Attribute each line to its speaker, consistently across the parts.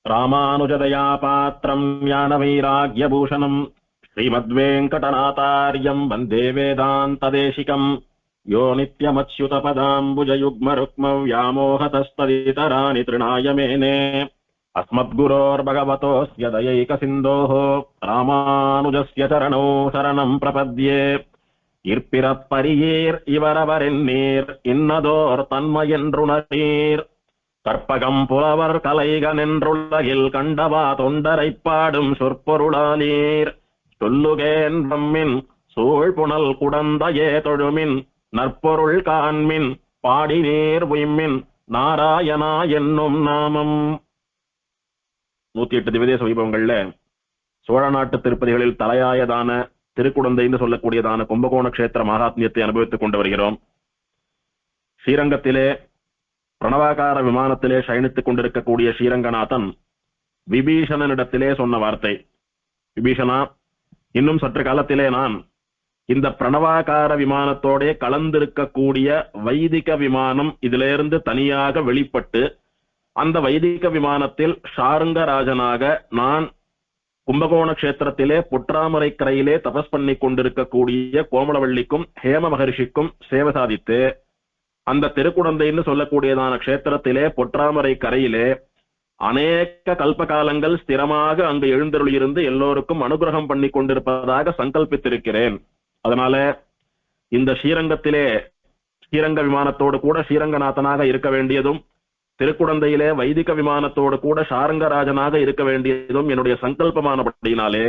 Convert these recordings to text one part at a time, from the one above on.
Speaker 1: ராமானுஜதயா பாத்திரம் ஞானவைராக்யபூஷணம் ஸ்ரீமத்வேங்கடநாதார்யம் வந்தே வேதாந்ததேசிகம் யோ நித்யமச்யுதபதாம்புஜயுக்மருக்மவ்யாமோஹதஸ்ததிதராணி திருணாய மேனே அஸ்மத்குரோர்பகவதோஸ்ய தயைகசிந்தோः ராமானுஜஸ்ய சரணோ சரணம் பிரபத்யே இற்பிறப்பரியீர் இவரவரென்னீர் இன்னதோர் தன்மையென்றுணரீர் கற்பகம் புலவர் கலைகனென்றுலகில் கண்டவா தொண்டரைப் பாடும் சொற்பொருளாலீர் சொல்லுகேன் நம்மின் சூழ்புணல் குடந்தையே தொழுமின் நற்பொருள் காண்மின் பாடினீர் உய்மின் நாராயணா என்னும் நாமம். 108 திவ்யதேச வைபவங்கள்ல சோழ நாட்டு திருப்பதிகளில் தலையாயதான திருக்குடந்தை என்று சொல்லக்கூடியதான கும்பகோண கஷேத்திர மகாத்மியத்தை அனுபவித்துக் கொண்டு வருகிறோம். ஸ்ரீரங்கத்திலே பிரணவாகார விமானத்திலே சயனித்துக் கொண்டிருக்கக்கூடிய ஸ்ரீரங்கநாதன் விபீஷணனிடத்திலே சொன்ன வார்த்தை, விபீஷணா, இன்னும் சற்று காலத்திலே நான் இந்த பிரணவாகார விமானத்தோட கலந்திருக்கக்கூடிய வைதிக விமானம் இதிலிருந்து தனியாக வெளிப்பட்டு அந்த வைதிக விமானத்தில் ஷாருங்கராஜனாக நான் கும்பகோண கஷேத்திரத்திலே பொற்றாமரை கரையிலே தபஸ் பண்ணி கொண்டிருக்கக்கூடிய கோமலவள்ளிக்கும் ஹேம மகரிஷிக்கும் சேவை சாதித்து அந்த திருக்குடந்தைன்னு சொல்லக்கூடியதான கஷேத்திரத்திலே பொற்றாமரை கரையிலே அநேக கல்பகாலங்கள் ஸ்திரமாக அங்கு எழுந்தருளியிருந்து எல்லோருக்கும் அனுகிரகம் பண்ணி கொண்டிருப்பதாக சங்கல்பித்திருக்கிறேன். அதனால இந்த ஸ்ரீரங்கத்திலே ஸ்ரீரங்க விமானத்தோடு கூட ஸ்ரீரங்கநாதனாக இருக்க வேண்டியதும் திருக்குடந்தையிலே வைதிக விமானத்தோடு கூட ஷாரங்கராஜனாக இருக்க வேண்டியதும் என்னுடைய சங்கல்பமானபடினாலே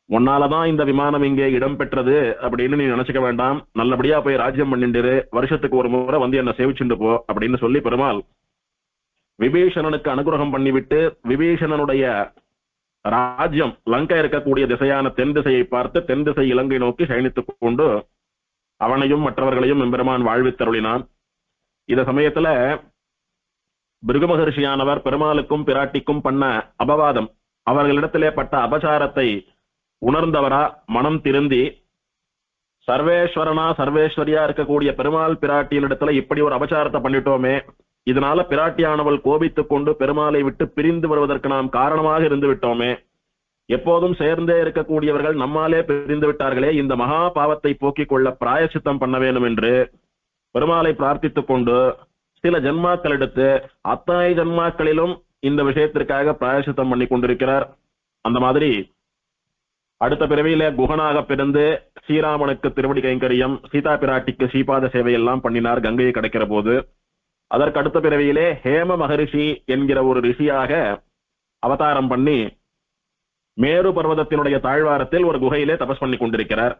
Speaker 1: உன்னாலதான் இந்த விமானம் இங்கே இடம் பெற்றது அப்படின்னு நீ நினைச்சுக்க வேண்டாம், நல்லபடியா போய் ராஜ்யம் பண்ணிட்டு வருஷத்துக்கு ஒரு முறை வந்து என்ன சேவிச்சுட்டு போ அப்படின்னு சொல்லி பெருமாள் விபீஷணனுக்கு அனுகிரகம் பண்ணிவிட்டு விபீஷணனுடைய ராஜ்யம் லங்கை இருக்கக்கூடிய திசையான தென் திசையை பார்த்து தென் திசை இலங்கை நோக்கி சயனித்துக் கொண்டு அவனையும் மற்றவர்களையும் எம்பெருமான் வாழ்வித்தருளினான். இந்த சமயத்துல பிருகு மகர்ஷியானவர் பெருமாளுக்கும் பிராட்டிக்கும் பண்ண அபவாதம், அவர்களிடத்திலே பட்ட அபசாரத்தை உணர்ந்தவரா மனம் திருந்தி சர்வேஸ்வரனா சர்வேஸ்வரியா இருக்கக்கூடிய பெருமாள் பிராட்டியினிடத்துல இப்படி ஒரு அபசாரத்தை பண்ணிட்டோமே, இதனால பிராட்டியானவள் கோபித்துக் கொண்டு பெருமாளை விட்டு பிரிந்து வருவதற்கு நாம் காரணமாக இருந்து விட்டோமே, எப்போதும் சேர்ந்தே இருக்கக்கூடியவர்கள் நம்மாலே பிரிந்து விட்டார்களே, இந்த மகா பாவத்தை போக்கிக் கொள்ள பிராயசித்தம் பண்ண வேண்டும் என்று பெருமாளை பிரார்த்தித்துக் கொண்டு சில ஜன்மாக்கள் எடுத்து அத்தனை ஜன்மாக்களிலும் இந்த விஷயத்திற்காக பிராயசித்தம் பண்ணி கொண்டிருக்கிறார். அந்த மாதிரி அடுத்த பிறவியில குகனாக பிறந்து ஸ்ரீராமனுக்கு திருவடி கைங்கரியம், சீதா பிராட்டிக்கு ஸ்ரீபாத சேவையெல்லாம் பண்ணினார் கங்கையை கிடைக்கிற போது. அதற்கு அடுத்த பிறவியிலே ஹேம மகரிஷி என்கிற ஒரு ரிஷியாக அவதாரம் பண்ணி மேரு பர்வதத்தினுடைய தாழ்வாரத்தில் ஒரு குகையிலே தபஸ் பண்ணி கொண்டிருக்கிறார்.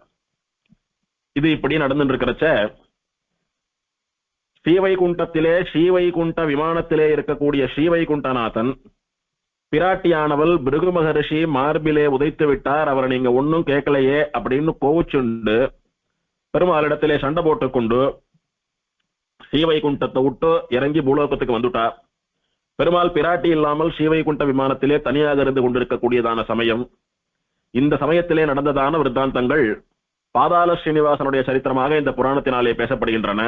Speaker 1: இது இப்படி நடந்துட்டு இருக்கிறச்ச ஸ்ரீவைகுண்டத்திலே ஸ்ரீவைகுண்ட விமானத்திலே இருக்கக்கூடிய ஸ்ரீவைகுண்டநாதன் பிராட்டியானவள் பிருகு மகரிஷி மார்பிலே உதைத்து விட்டார், அவரை நீங்க ஒன்னும் கேட்கலையே அப்படின்னு கோவிச்சுண்டு பெருமாளிடத்திலே சண்டை போட்டுக்கொண்டு ஸ்ரீவைகுண்டத்தை விட்டு இறங்கி பூலோகத்துக்கு வந்துட்டார். பெருமாள் பிராட்டி இல்லாமல் ஸ்ரீவைகுண்ட விமானத்திலே தனியாக இருந்து கொண்டிருக்கக்கூடியதான சமயம். இந்த சமயத்திலே நடந்ததான விருத்தாந்தங்கள் பாதாள ஸ்ரீனிவாசனுடைய சரித்திரமாக இந்த புராணத்தினாலே பேசப்படுகின்றன.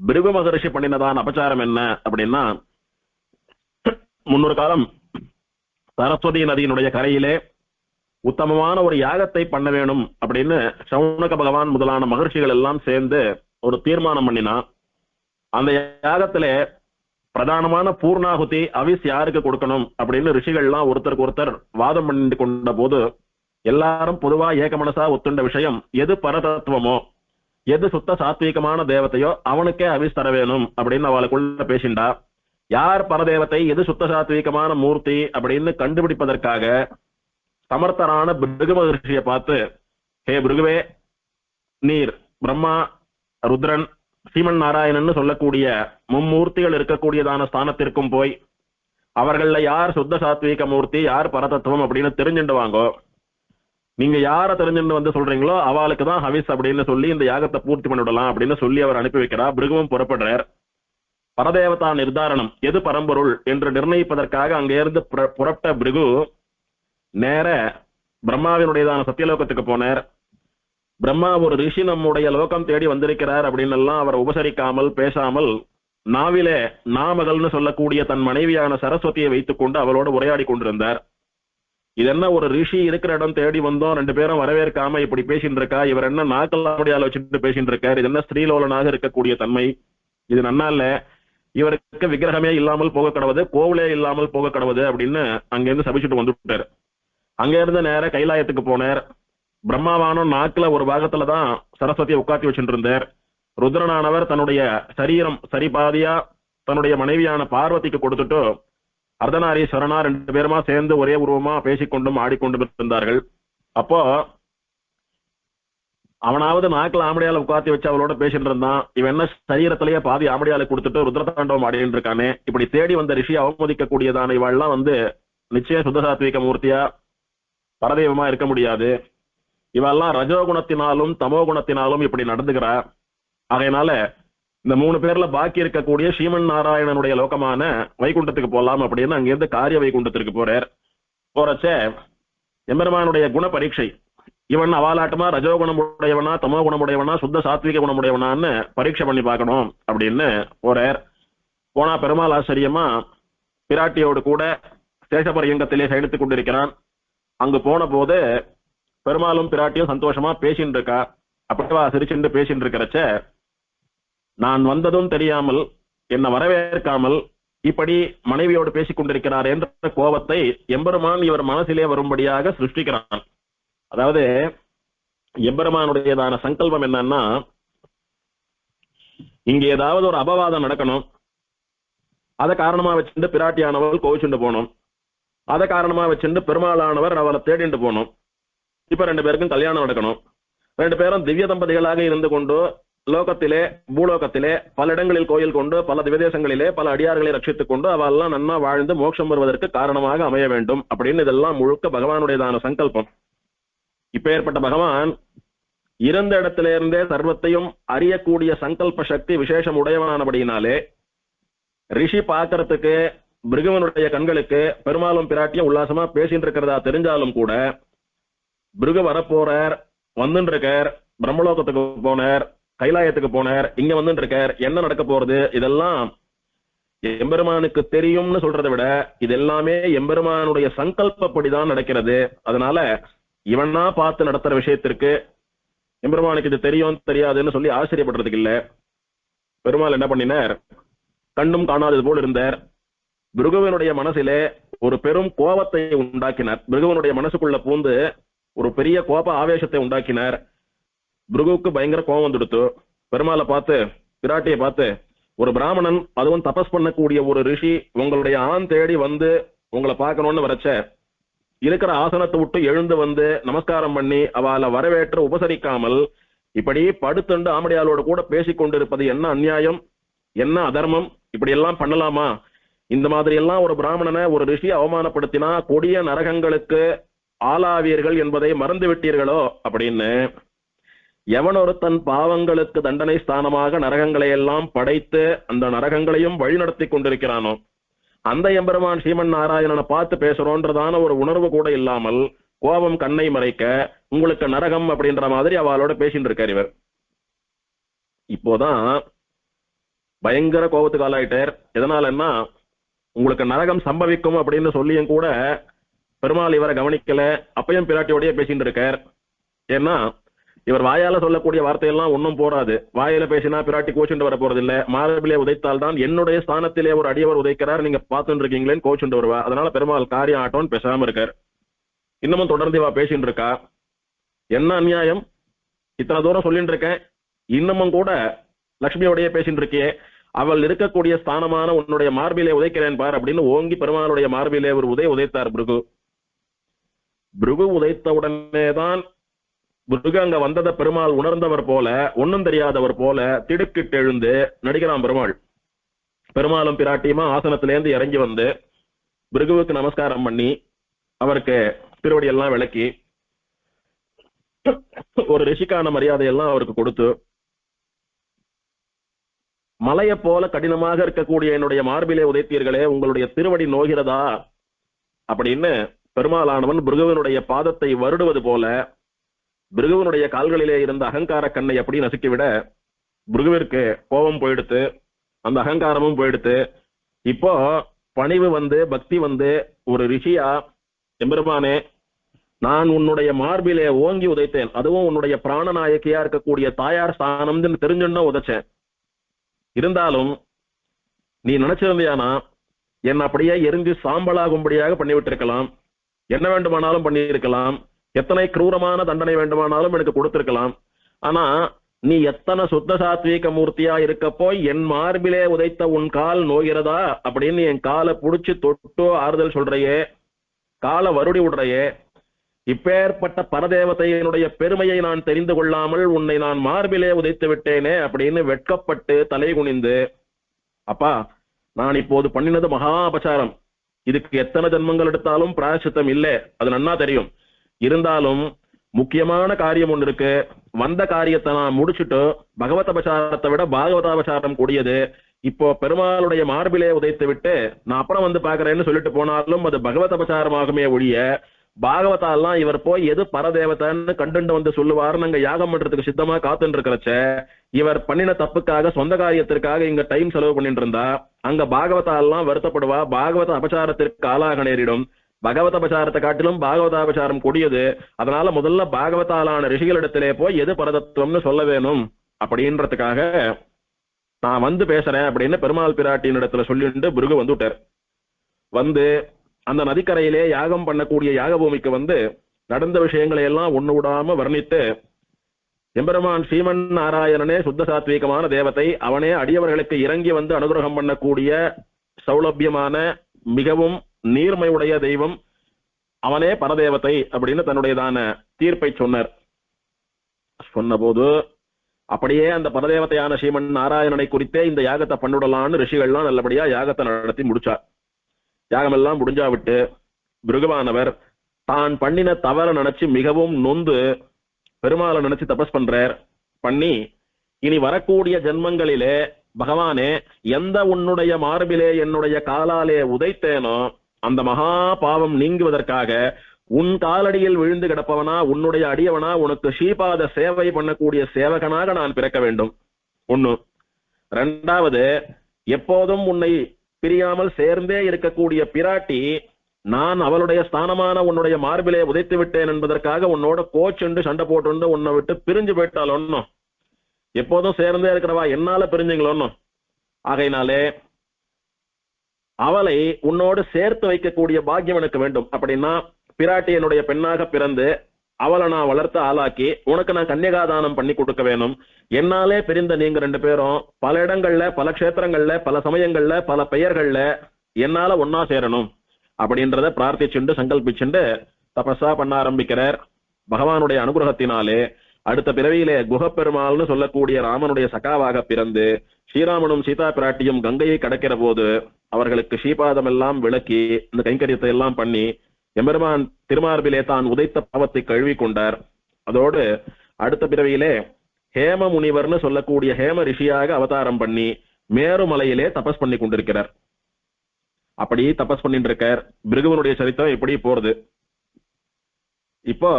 Speaker 1: பிருகு மகரிஷி பண்ணினதான அபச்சாரம் என்ன அப்படின்னா, முன்னொரு காலம் சரஸ்வதி நதியினுடைய கரையிலே உத்தமமான ஒரு யாகத்தை பண்ண வேணும் அப்படின்னு சௌனக பகவான் முதலான மகர்ஷிகள் எல்லாம் சேர்ந்து ஒரு தீர்மானம் பண்ணினா, அந்த யாகத்திலே பிரதானமான பூர்ணாகுதி அவிஸ் யாருக்கு கொடுக்கணும் அப்படின்னு ரிஷிகள்லாம் ஒருத்தருக்கு ஒருத்தர் வாதம் பண்ணி கொண்ட போது எல்லாரும் பொதுவா ஏக மனசா ஒத்துண்ட விஷயம், எது பரதத்துவமோ எது சுத்த சாத்வீகமான தேவதையோ அவனுக்கே அவிஸ் தர வேணும் அப்படின்னு அவளுக்குள்ள பேசிண்டா. யார் பரதேவத்தை எது சுத்த சாத்வீகமான மூர்த்தி அப்படின்னு கண்டுபிடிப்பதற்காக சமர்த்தரான பிருகு மகர்ஷியை பார்த்து, ஹே பிருகுவே, நீர் பிரம்மா ருத்ரன் ஸ்ரீமன் நாராயணன் சொல்லக்கூடிய மும்மூர்த்திகள் இருக்கக்கூடியதான ஸ்தானத்திற்கும் போய் அவர்கள யார் சுத்த சாத்வீக மூர்த்தி யார் பரதத்துவம் அப்படின்னு தெரிஞ்சுட்டு வாங்கோ, நீங்க யார தெரிஞ்சுட்டு வந்து சொல்றீங்களோ அவளுக்கு தான் ஹவிஸ் அப்படின்னு சொல்லி இந்த யாகத்தை பூர்த்தி பண்ணிவிடலாம் அப்படின்னு சொல்லி அவர் அனுப்பி வைக்கிறார். பிருகுவும் புறப்படுறார். பரதேவதா நிர்தாரணம் எது பரம்பொருள் என்று நிர்ணயிப்பதற்காக அங்கிருந்து புறப்பட்ட பிருகு நேர பிரம்மாவினுடையதான சத்தியலோகத்துக்கு போனார். பிரம்மா ஒரு ரிஷி நம்முடைய லோகம் தேடி வந்திருக்கிறார் அப்படின்னு எல்லாம் அவர் உபசரிக்காமல் பேசாமல் நாவிலே நாமகள்னு சொல்லக்கூடிய தன் மனைவியான சரஸ்வதியை வைத்துக் கொண்டு அவளோட உரையாடி கொண்டிருந்தார். இது என்ன ஒரு ரிஷி இருக்கிற இடம் தேடி வந்தோம், 2 பேரும் வரவேற்காம இப்படி பேசிட்டு இருக்கா, இவர் என்ன நாக்கல்லாமடியால வச்சுட்டு பேசிட்டு இருக்கார், இது என்ன ஸ்ரீலோலனாக இருக்கக்கூடிய தன்மை, இது நன்னா இல்ல, இவருக்கு விக்கிரகமே இல்லாமல் போக கடவுது, கோவிலே இல்லாமல் போக கடவுது அப்படின்னு அங்கிருந்து சபிச்சுட்டு வந்துட்டாரு. அங்க இருந்து நேர கைலாயத்துக்கு போனார். பிரம்மாவானும் நாக்குல ஒரு பாகத்துலதான் சரஸ்வதியை உட்காத்தி வச்சுட்டு இருந்தார். ருத்ரனானவர் தன்னுடைய சரீரம் சரிபாதியா தன்னுடைய மனைவியான பார்வதிக்கு கொடுத்துட்டு அர்த்தநாரீஸ்வரனா 2 பேருமா சேர்ந்து ஒரே உருவமா பேசிக்கொண்டும் ஆடிக்கொண்டும் இருந்தார்கள். அப்போ அவனாவது நாக்குல ஆம்படியால உட்காத்தி வச்சு அவளோட பேசிட்டு இருந்தான், இவன் என்ன சரீரத்திலேயே பாதி ஆம்படியால கொடுத்துட்டு ருத்ரதாண்டவம் ஆடிட்டு இருக்கானே, இப்படி தேடி வந்த ரிஷி அவமதிக்கக்கூடியதான இவாள்லாம் நிச்சயம் சுத்தசாத்விக மூர்த்தியா பரதெய்வமா இருக்க முடியாது, இவெல்லாம் ரஜோகுணத்தினாலும் தமோ குணத்தினாலும் இப்படி நடந்துக்கிறா. அதனால இந்த 3 பேர்ல பாக்கி இருக்கக்கூடிய ஸ்ரீமன் நாராயணனுடைய லோகமான வைகுண்டத்துக்கு போலாம் அப்படின்னு அங்கிருந்து காரிய வைகுண்டத்திற்கு போறச்ச எம்பெருமானுடைய குண பரீட்சை, இவன் அவாலாட்டமா ரஜோகுணம் உடையவனா தமோ குணமுடையவனா சுத்த சாத்விக குணமுடையவனான்னு பரீட்சை பண்ணி பார்க்கணும் அப்படின்னு போறார். போனா பெருமாள் ஆச்சரியமா பிராட்டியோடு கூட சேஷபரியங்கத்திலே சயனித்துக் கொண்டிருக்கிறான். அங்கு போன போது பெருமாளும் பிராட்டியும் சந்தோஷமா பேசிட்டு இருக்கா. அப்படிவா சிரிச்சுட்டு பேசிட்டு இருக்கிறச்ச, நான் வந்ததும் தெரியாமல் என்னை வரவேற்காமல் இப்படி மனைவியோடு பேசிக் கொண்டிருக்கிறார் என்ற கோபத்தை எம்பெருமான் இவர் மனசிலே வரும்படியாக சிருஷ்டிக்கிறான். அதாவது எம்பெருமானுடையதான சங்கல்பம் என்னன்னா, இங்க ஏதாவது ஒரு அபவாதம் நடக்கணும், அதை காரணமா வச்சுட்டு பிராட்டியானவள் கோவிச்சுண்டு போனோம், அதை காரணமா வச்சுட்டு பெருமாளானவர் அவளை தேடிட்டு போனோம். இப்ப 2 பேருக்கும் கல்யாணம் நடக்கணும். 2 பேரும் திவ்ய தம்பதிகளாக இருந்து கொண்டு லோகத்திலே பூலோகத்திலே பல இடங்களில் கோயில் கொண்டு பல திவ்யதேசங்களிலே பல அடியார்களை ரட்சித்துக் கொண்டு அவெல்லாம் நன்னா வாழ்ந்து மோட்சம் வருவதற்கு காரணமாக அமைய வேண்டும் அப்படின்னு இதெல்லாம் முழுக்க பகவானுடையதான சங்கல்பம். இப்ப ஏற்பட்ட பகவான் இருந்த இடத்திலிருந்தே சர்வத்தையும் அறியக்கூடிய சங்கல்ப சக்தி விசேஷம் உடையவனானபடியினாலே ரிஷி பார்க்கறதுக்கு பிருகுவனுடைய கண்களுக்கு பெருமாளும் பிராட்டியும் உல்லாசமா பேசிட்டு இருக்கிறதா தெரிஞ்சாலும் கூட, பிருகு வரப்போறார், வந்துட்டு இருக்கார், பிரம்மலோகத்துக்கு போனார், கைலாயத்துக்கு போனார், இங்க வந்துட்டு இருக்கார், என்ன நடக்க போறது, இதெல்லாம் எம்பெருமானுக்கு தெரியும்னு சொல்றதை விட இது எல்லாமே எம்பெருமானுடைய சங்கல்பப்படிதான் நடக்கிறது. அதனால இவனா பார்த்து நடத்துற விஷயத்திற்கு எம்பெருமானுக்கு இது தெரியும் தெரியாதுன்னு சொல்லி ஆச்சரியப்படுறதுக்கு இல்ல. பெருமாள் என்ன பண்ணினார், கண்ணும் காணாதது போல் இருந்தார். பிருகுவனுடைய மனசிலே ஒரு பெரும் கோபத்தை உண்டாக்கினார். பிருகுவனுடைய மனசுக்குள்ள பூந்து ஒரு பெரிய கோப ஆவேசத்தை உண்டாக்கினார். பிருகுவுக்கு பயங்கர கோபம் வந்துடுத்து. பெருமாளை பார்த்து பிராட்டியை பார்த்து, ஒரு பிராமணன் அதுவும் தபஸ் பண்ணக்கூடிய ஒரு ரிஷி உங்களுடைய ஆண் தேடி வந்து உங்களை பார்க்கணும்னு வரச்ச இருக்கிற ஆசனத்தை விட்டு எழுந்து வந்து நமஸ்காரம் பண்ணி அவளை வரவேற்று உபசரிக்காமல் இப்படி படுத்துண்டு ஆமடியாளோட கூட பேசிக் கொண்டிருப்பது என்ன அநியாயம், என்ன அதர்மம், இப்படி எல்லாம் பண்ணலாமா? இந்த மாதிரி எல்லாம் ஒரு பிராமணனை ஒரு ரிஷி அவமானப்படுத்தினா கொடிய நரகங்களுக்கு ஆளாவீர்கள் என்பதை மறந்து விட்டீர்களோ அப்படின்னு எவனொரு தன் பாவங்களுக்கு தண்டனை ஸ்தானமாக நரகங்களை எல்லாம் படைத்து அந்த நரகங்களையும் வழிநடத்தி கொண்டிருக்கிறானோ அந்த எம்பெருமான் ஸ்ரீமன் நாராயணனை பார்த்து பேசுறோன்றதான ஒரு உணர்வு கூட இல்லாமல் கோபம் கண்ணை மறைக்க உங்களுக்கு நரகம் அப்படின்ற மாதிரி அவளோட பேசிட்டு இருக்கார் இவர். இப்போதான் பயங்கர கோபத்துக்கு ஆளாயிட்டார். எதனாலன்னா, உங்களுக்கு நரகம் சம்பவிக்கும் அப்படின்னு சொல்லியும் கூட பெருமாள் இவரை கவனிக்கல. அப்பையும் பிராட்டியோடய பேசிட்டு இருக்கார். ஏன்னா இவர் வாயால சொல்லக்கூடிய வார்த்தையெல்லாம் ஒன்னும் போராது. வாயில பேசினா பிராட்டி கோச்சுண்டு வர போறது இல்ல. மார்பிலே உதைத்தால் தான் என்னுடைய ஸ்தானத்திலே ஒரு அடியவர் உதைக்கிறார், நீங்க பார்த்துட்டு இருக்கீங்களேன்னு கோச்சுண்டு வருவா. அதனால பெருமாள் காரியம் ஆட்டோன்னு பேசாம இருக்கார். இன்னமும் தொடர்ந்து இவா பேசிட்டு இருக்கா. என்ன அநியாயம், இத்தனை தூரம் சொல்லிட்டு இருக்கேன், இன்னமும் கூட லட்சுமியோடைய பேசிட்டு இருக்கே, அவள் இருக்கக்கூடிய ஸ்தானமான உன்னுடைய மார்பிலே உதைக்கிறேன் பார் அப்படின்னு ஓங்கி பெருமாளுடைய மார்பிலே ஒரு உதைத்தார் பிருகு. பிருகு உதைத்த உடனேதான் பிருகு அங்க வந்ததை பெருமாள் உணர்ந்தவர் போல, ஒன்னும் தெரியாதவர் போல திடுக்கிட்டு எழுந்து நடிக்கிறான் பெருமாள். பெருமாளும் பிராட்டியுமா ஆசனத்திலேருந்து இறங்கி வந்து பிருகுவுக்கு நமஸ்காரம் பண்ணி அவருக்கு திருவடி எல்லாம் விளக்கி ஒரு ரிஷிக்கான மரியாதையெல்லாம் அவருக்கு கொடுத்து, மலையை போல கடினமாக இருக்கக்கூடிய என்னுடைய மார்பிலே உதைத்தீர்களே, உங்களுடைய திருவடி நோகிறதா அப்படின்னு பெருமாளானவன் பிருகுவனுடைய பாதத்தை வருடுவது போல பிருகுவனுடைய கால்களிலே இருந்த அகங்கார கண்ணை அப்படி நசுக்கிவிட பிருகுவிற்கு கோபம் போயிடுத்து. அந்த அகங்காரமும் போயிடுத்து. இப்போ பணிவு வந்து பக்தி வந்து ஒரு ரிஷியா, எம்பெருமானே நான் உன்னுடைய மார்பிலே ஓங்கி உதைத்தேன், அதுவும் உன்னுடைய பிராணநாயகியா இருக்கக்கூடிய தாயார் ஸ்தானம்னு தெரிஞ்சுன்னா உதைச்சேன். இருந்தாலும் நீ நினைச்சிருந்தியானா என்ன அப்படியே எரிஞ்சு சாம்பலாகும்படியாக பண்ணிவிட்டிருக்கலாம், என்ன வேண்டுமானாலும் பண்ணியிருக்கலாம், எத்தனை கிரூரமான தண்டனை வேண்டுமானாலும் எனக்கு கொடுத்திருக்கலாம். ஆனா நீ எத்தனை சுத்த சாத்வீக மூர்த்தியா இருக்கப்போ என் மார்பிலே உதைத்த உன் கால் நோகிறதா அப்படின்னு என் காலை புடிச்சு தொட்டோ ஆறுதல் சொல்றையே, காலை வருடி விடுறையே, இப்பேற்பட்ட பரதேவதையினுடைய பெருமையை நான் தெரிந்து கொள்ளாமல் உன்னை நான் மார்பிலே உதைத்து விட்டேனே அப்படின்னு வெட்கப்பட்டு தலை குனிந்து, அப்பா நான் இப்போது பண்ணினது மகா அபசாரம், இதுக்கு எத்தனை ஜன்மங்கள் எடுத்தாலும் பிராயசித்தம் இல்லை, அது நன்னா தெரியும். இருந்தாலும் முக்கியமான காரியம் ஒன்று இருக்கு, வந்த காரியத்தை நான் முடிச்சுட்டு பகவத் அபசாரத்தை விட பாகவதாபசாரம் கூடியது, இப்போ பெருமாளுடைய மார்பிலே உதைத்து விட்டு நான் அப்புறம் வந்து பாக்குறேன்னு சொல்லிட்டு போனாலும் அது பகவத் அபசாரமாகுமே ஒழிய பாகவதாலாம் இவர் போய் எது பரதேவத்தைன்னு கண்டுண்டு வந்து சொல்லுவாரு நாங்க யாகம் பண்றதுக்கு சித்தமா காத்துட்டு இருக்கிறச்ச இவர் பண்ணின தப்புக்காக சொந்த காரியத்திற்காக இங்க டைம் செலவு பண்ணிட்டு இருந்தா அங்க பாகவதாலாம் வருத்தப்படுவா, பாகவத அபசாரத்திற்கு ஆளாக நேரிடும். பகவத அபசாரத்தை காட்டிலும் பாகவதாபசாரம் கூடியது. அதனால முதல்ல பாகவதாலான ரிஷிகளிடத்திலே போய் எது பரதத்துவம்னு சொல்ல வேணும் அப்படின்றதுக்காக நான் வந்து பேசுறேன் அப்படின்னு பெருமாள் பிராட்டியின் இடத்துல சொல்லிட்டு பிருகு வந்து விட்டார். வந்து அந்த நதிக்கரையிலே யாகம் பண்ணக்கூடிய யாக பூமிக்கு வந்து நடந்த விஷயங்களை எல்லாம் ஒண்ணு விடாம வர்ணித்து, எம்பெருமான் ஸ்ரீமன் நாராயணனே சுத்த சாத்வீகமான தேவதை, அவனே அடியவர்களுக்கு இறங்கி வந்து அனுகிரகம் பண்ணக்கூடிய சௌலபியமான மிகவும் நீர்மை உடைய தெய்வம், அவனே பரதேவதை அப்படின்னு தன்னுடையதான தீர்ப்பை சொன்னார். சொன்னபோது அப்படியே அந்த பரதேவதையான ஸ்ரீமன் நாராயணனை குறித்தே இந்த யாகத்தை பண்ணிவிடலான்னு ரிஷிகள்லாம் நல்லபடியா யாகத்தை நடத்தி முடிச்சார். யாகம் எல்லாம் முடிஞ்சா விட்டு பிருகுவானவர் தான் பண்ணின தவற நினைச்சு மிகவும் நொந்து பெருமாளை நினைச்சு தபஸ் பண்றார். பண்ணி இனி வரக்கூடிய ஜென்மங்களிலே பகவானே எந்த உன்னுடைய மார்பிலே என்னுடைய காலாலே உதைத்தேனோ அந்த மகா பாவம் நீங்குவதற்காக உன் காலடியில் விழுந்து கிடப்பவனா, உன்னுடைய அடியவனா, உனக்கு ஸ்ரீபாத சேவை பண்ணக்கூடிய சேவகனாக நான் பிறக்க வேண்டும். ஒண்ணு. ரெண்டாவது, எப்போதும் உன்னை பிரியாமல் சேர்ந்தே இருக்கக்கூடிய பிராட்டி நான் அவளுடைய ஸ்தானமான உன்னுடைய மார்பிலே உதைத்து விட்டேன் என்பதற்காக உன்னோட கோச்சுண்டு சண்டை போட்டு உன்னை விட்டு பிரிஞ்சு போயிட்டால் ஒன்னும், எப்போதும் சேர்ந்தே இருக்கிறவா என்னால பிரிஞ்சுங்களோ. ஆகையினாலே அவளை உன்னோடு சேர்த்து வைக்கக்கூடிய பாக்கியம் எனக்கு வேண்டும். அப்படின்னா பிராட்டி என்னுடைய பெண்ணாக பிறந்து அவளை நான் வளர்த்து ஆளாக்கி உனக்கு நான் கன்னிகாதானம் பண்ணி கொடுக்க வேணும். என்னாலே பிரிந்த நீங்க ரெண்டு பேரும் பல இடங்கள்ல, பல க்ஷேத்திரங்கள்ல, பல சமயங்கள்ல, பல பெயர்கள்ல என்னால ஒன்னா சேரணும் அப்படின்றத பிரார்த்திச்சுண்டு சங்கல்பிச்சுண்டு தபஸா பண்ண ஆரம்பிக்கிறார். பகவானுடைய அனுகிரகத்தினாலே அடுத்த பிறவியிலே குகப்பெருமாள்னு சொல்லக்கூடிய ராமனுடைய சகாவாக பிறந்து ஸ்ரீராமனும் சீதா பிராட்டியும் கங்கையை கடக்கிற போது அவர்களுக்கு ஸ்ரீபாதம் எல்லாம் விளக்கி இந்த கைங்கரியத்தை எல்லாம் பண்ணி எம்பெருமான் திருமார்பிலே தான் உதைத்த பாவத்தை கழுவி கொண்டார். அதோடு அடுத்த பிறவியிலே ஹேம முனிவர்னு சொல்லக்கூடிய ஹேம ரிஷியாக அவதாரம் பண்ணி மேருமலையிலே தபஸ் பண்ணி கொண்டிருக்கிறார். அப்படி தபஸ் பண்ணிட்டு இருக்கார். பிருகுவனுடைய சரித்திரம் இப்படி போறது. இப்போ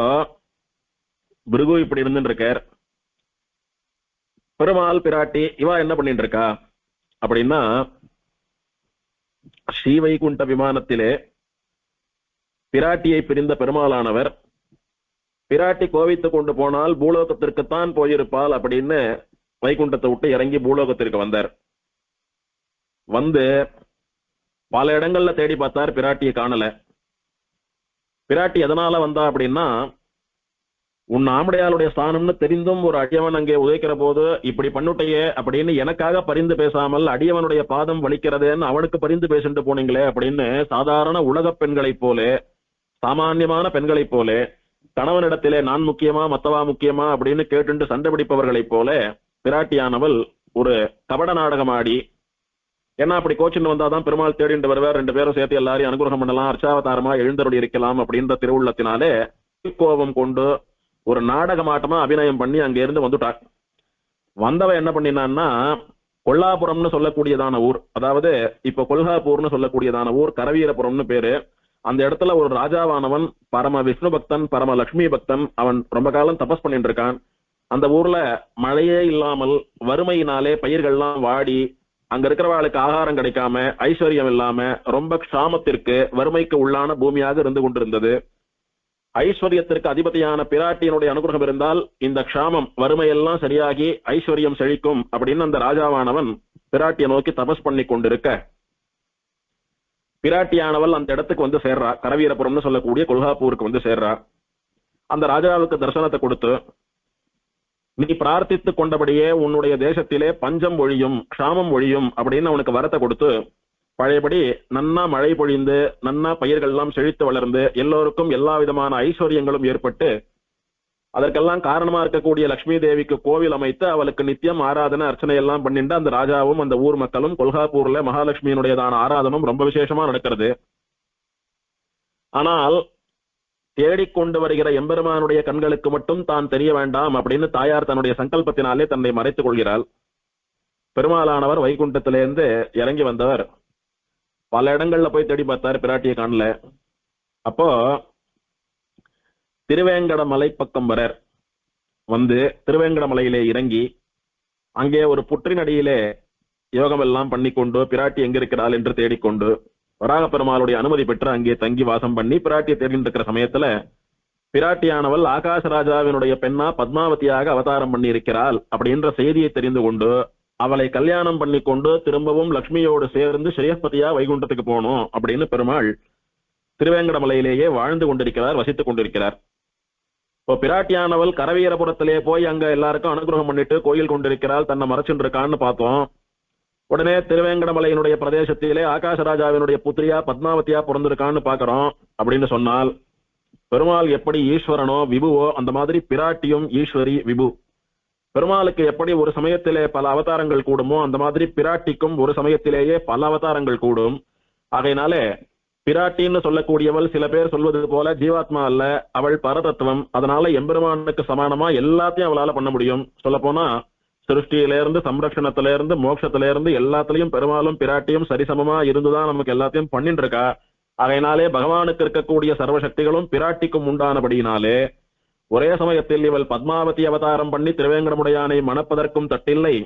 Speaker 1: பிருகு இப்படி இருந்துட்டு இருக்கார். பெருமாள் பிராட்டி இவா என்ன பண்ணிட்டு இருக்கா அப்படின்னா, ஸ்ரீவைகுண்ட விமானத்திலே பிராட்டியை பிரிந்த பெருமாளானவர் பிராட்டி கோவித்து கொண்டு போனால் பூலோகத்திற்குத்தான் போயிருப்பாள் அப்படின்னு வைகுண்டத்தை விட்டு இறங்கி பூலோகத்திற்கு வந்தார். வந்து பல இடங்கள்ல தேடி பார்த்தார், பிராட்டியை காணல. பிராட்டி எதனால வந்தா அப்படின்னா, உன் ஆம்படையாளுடைய ஸ்தானம்னு தெரிந்தும் ஒரு அடியவன் அங்கே உதைக்கிற போது இப்படி பண்ணுட்டையே அப்படின்னு எனக்காக பரிந்து பேசாமல் அடியவனுடைய பாதம் வலிக்கிறதேன்னு அவனுக்கு பரிந்து பேசிட்டு போனீங்களே அப்படின்னு சாதாரண உலக பெண்களைப் போல, சாமான்யமான பெண்களைப் போல, கணவனிடத்திலே நான் முக்கியமா மத்தவா முக்கியமா அப்படின்னு கேட்டு சண்டை பிடிப்பவர்களைப் போல பிராட்டியானவள் ஒரு கபட நாடகம் ஆடி, ஏன்னா அப்படி கோச்சின்னு வந்தாதான் பெருமாள் தேடிட்டு வருவார், ரெண்டு பேரும் சேர்த்து எல்லாரையும் அனுகிரகம் பண்ணலாம், அர்ச்சாவதாரமா எழுந்தருளி இருக்கலாம் அப்படின்ற திருவுள்ளத்தினாலே கோபம் கொண்டு ஒரு நாடகமாட்டமா அபிநயம் பண்ணி அங்க இருந்து வந்துட்டார். வந்தவ என்ன பண்ணினான்னா, கொல்லாபுரம்னு சொல்லக்கூடியதான ஊர், அதாவது இப்ப கொல்ஹாப்பூர்னு சொல்லக்கூடியதான ஊர் கரவீரபுரம்னு பேரு. அந்த இடத்துல ஒரு ராஜாவானவன் பரம விஷ்ணு பக்தன், பரம லட்சுமி பக்தன், அவன் ரொம்ப காலம் தபஸ் பண்ணிட்டு இருக்கான். அந்த ஊர்ல மழையே இல்லாமல் வறுமையினாலே பயிர்கள்லாம் வாடி அங்க இருக்கிறவர்களுக்கு ஆகாரம் கிடைக்காம, ஐஸ்வர்யம் இல்லாம, ரொம்ப க்ஷாமத்திற்கு, வறுமைக்கு உள்ளான பூமியாக இருந்து கொண்டிருந்தது. ஐஸ்வர்யத்திற்கு அதிபதியான பிராட்டியினுடைய அனுகிரகம் இருந்தால் இந்த க்ஷாமம், வறுமையெல்லாம் சரியாகி ஐஸ்வர்யம் செழிக்கும் அப்படின்னு அந்த ராஜாவானவன் பிராட்டியை நோக்கி தபஸ் பண்ணி கொண்டிருக்க, பிராட்டியானவள் அந்த இடத்துக்கு வந்து சேர்றா. கரவீரபுரம்னு சொல்லக்கூடிய கொல்ஹாப்பூருக்கு வந்து சேர்றா. அந்த ராஜாவுக்கு தரிசனத்தை கொடுத்து, நீ பிரார்த்தித்துக் கொண்டபடியே உன்னுடைய தேசத்திலே பஞ்சம் ஒழியும், க்ஷாமம் ஒழியும் அப்படின்னு அவனுக்கு வரத்தை கொடுத்து, பழையபடி நன்னா மழை பொழிந்து, நன்னா பயிர்கள்லாம் செழித்து வளர்ந்து, எல்லோருக்கும் எல்லா விதமான ஐஸ்வர்யங்களும் ஏற்பட்டு, அதற்கெல்லாம் காரணமா இருக்கக்கூடிய லட்சுமி தேவிக்கு கோவில் அமைத்து அவளுக்கு நித்தியம் ஆராதனை அர்ச்சனை எல்லாம் பண்ணிட்டு அந்த ராஜாவும் அந்த ஊர் மக்களும் கொல்ஹாப்பூர்ல மகாலட்சுமியினுடையதான ஆராதனம் ரொம்ப விசேஷமா நடக்கிறது. ஆனால் தேடிக்கொண்டு வருகிற எம்பெருமானுடைய கண்களுக்கு மட்டும் தான் தெரிய வேண்டாம் அப்படின்னு தாயார் தன்னுடைய சங்கல்பத்தினாலே தன்னை மறைத்துக் கொள்கிறாள். பெருமாளானவர் வைகுண்டத்திலிருந்து இறங்கி வந்தவர் பல இடங்கள்ல போய் தேடி பார்த்தார், பிராட்டியை காணல. அப்போ திருவேங்கடமலை பக்கம் வரார். வந்து திருவேங்கடமலையிலே இறங்கி அங்கே ஒரு புற்றின் அடியிலே யோகம் எல்லாம் பண்ணிக்கொண்டு பிராட்டி எங்க இருக்கிறாள் என்று தேடிக்கொண்டு வராக பெருமாளுடைய அனுமதி பெற்று அங்கே தங்கி வாசம் பண்ணி பிராட்டியை தேடிட்டு இருக்கிற சமயத்துல பிராட்டியானவள் ஆகாசராஜாவினுடைய பெண்ணா பத்மாவதியாக அவதாரம் பண்ணி இருக்கிறாள் அப்படின்ற செய்தியை தெரிந்து கொண்டு அவளை கல்யாணம் பண்ணி கொண்டு திரும்பவும் லட்சுமியோடு சேர்ந்து ஸ்ரீஹஸ்பதியா வைகுண்டத்துக்கு போகணும் அப்படின்னு பெருமாள் திருவேங்கடமலையிலேயே வாழ்ந்து கொண்டிருக்கிறார், வசித்துக் கொண்டிருக்கிறார். இப்போ பிராட்டியானவள் கரவீரபுரத்திலே போய் அங்க எல்லாருக்கும் அனுகிரகம் பண்ணிட்டு கோயில் கொண்டிருக்கிறாள், தன்னை மறைச்சுட்டு இருக்கான்னு பார்த்தோம். உடனே திருவேங்கடமலையினுடைய பிரதேசத்திலே ஆகாசராஜாவினுடைய புத்திரியா பத்மாவதியா பிறந்திருக்கான்னு பாக்குறோம். அப்படின்னு சொன்னால் பெருமாள் எப்படி ஈஸ்வரனோ விபுவோ அந்த மாதிரி பிராட்டியும் ஈஸ்வரி விபு. பெருமாளுக்கு எப்படி ஒரு சமயத்திலே பல அவதாரங்கள் கூடுமோ அந்த மாதிரி பிராட்டிக்கும் ஒரு சமயத்திலேயே பல அவதாரங்கள் கூடும். ஆகையினாலே பிராட்டின்னு சொல்லக்கூடியவள் சில பேர் சொல்வது போல ஜீவாத்மா அல்ல, அவள் பரதத்துவம். அதனால எம்பெருமானுக்கு சமானமா எல்லாத்தையும் அவளால பண்ண முடியும். சொல்ல போனா சிருஷ்டியிலிருந்து சம்ரட்சணத்திலிருந்து மோட்சத்திலிருந்து எல்லாத்திலையும் பெருமாளும் பிராட்டியும் சரிசமமா இருந்துதான் நமக்கு எல்லாத்தையும் பண்ணிட்டு இருக்கா. ஆகையினாலே பகவானுக்கு இருக்கக்கூடிய சர்வசக்திகளும் பிராட்டிக்கும் உண்டானபடியினாலே ஒரே சமயத்தில் இவள் பத்மாவதி அவதாரம் பண்ணி திருவேங்கடமுடையானை மணப்பதற்கும் தட்டில்லை.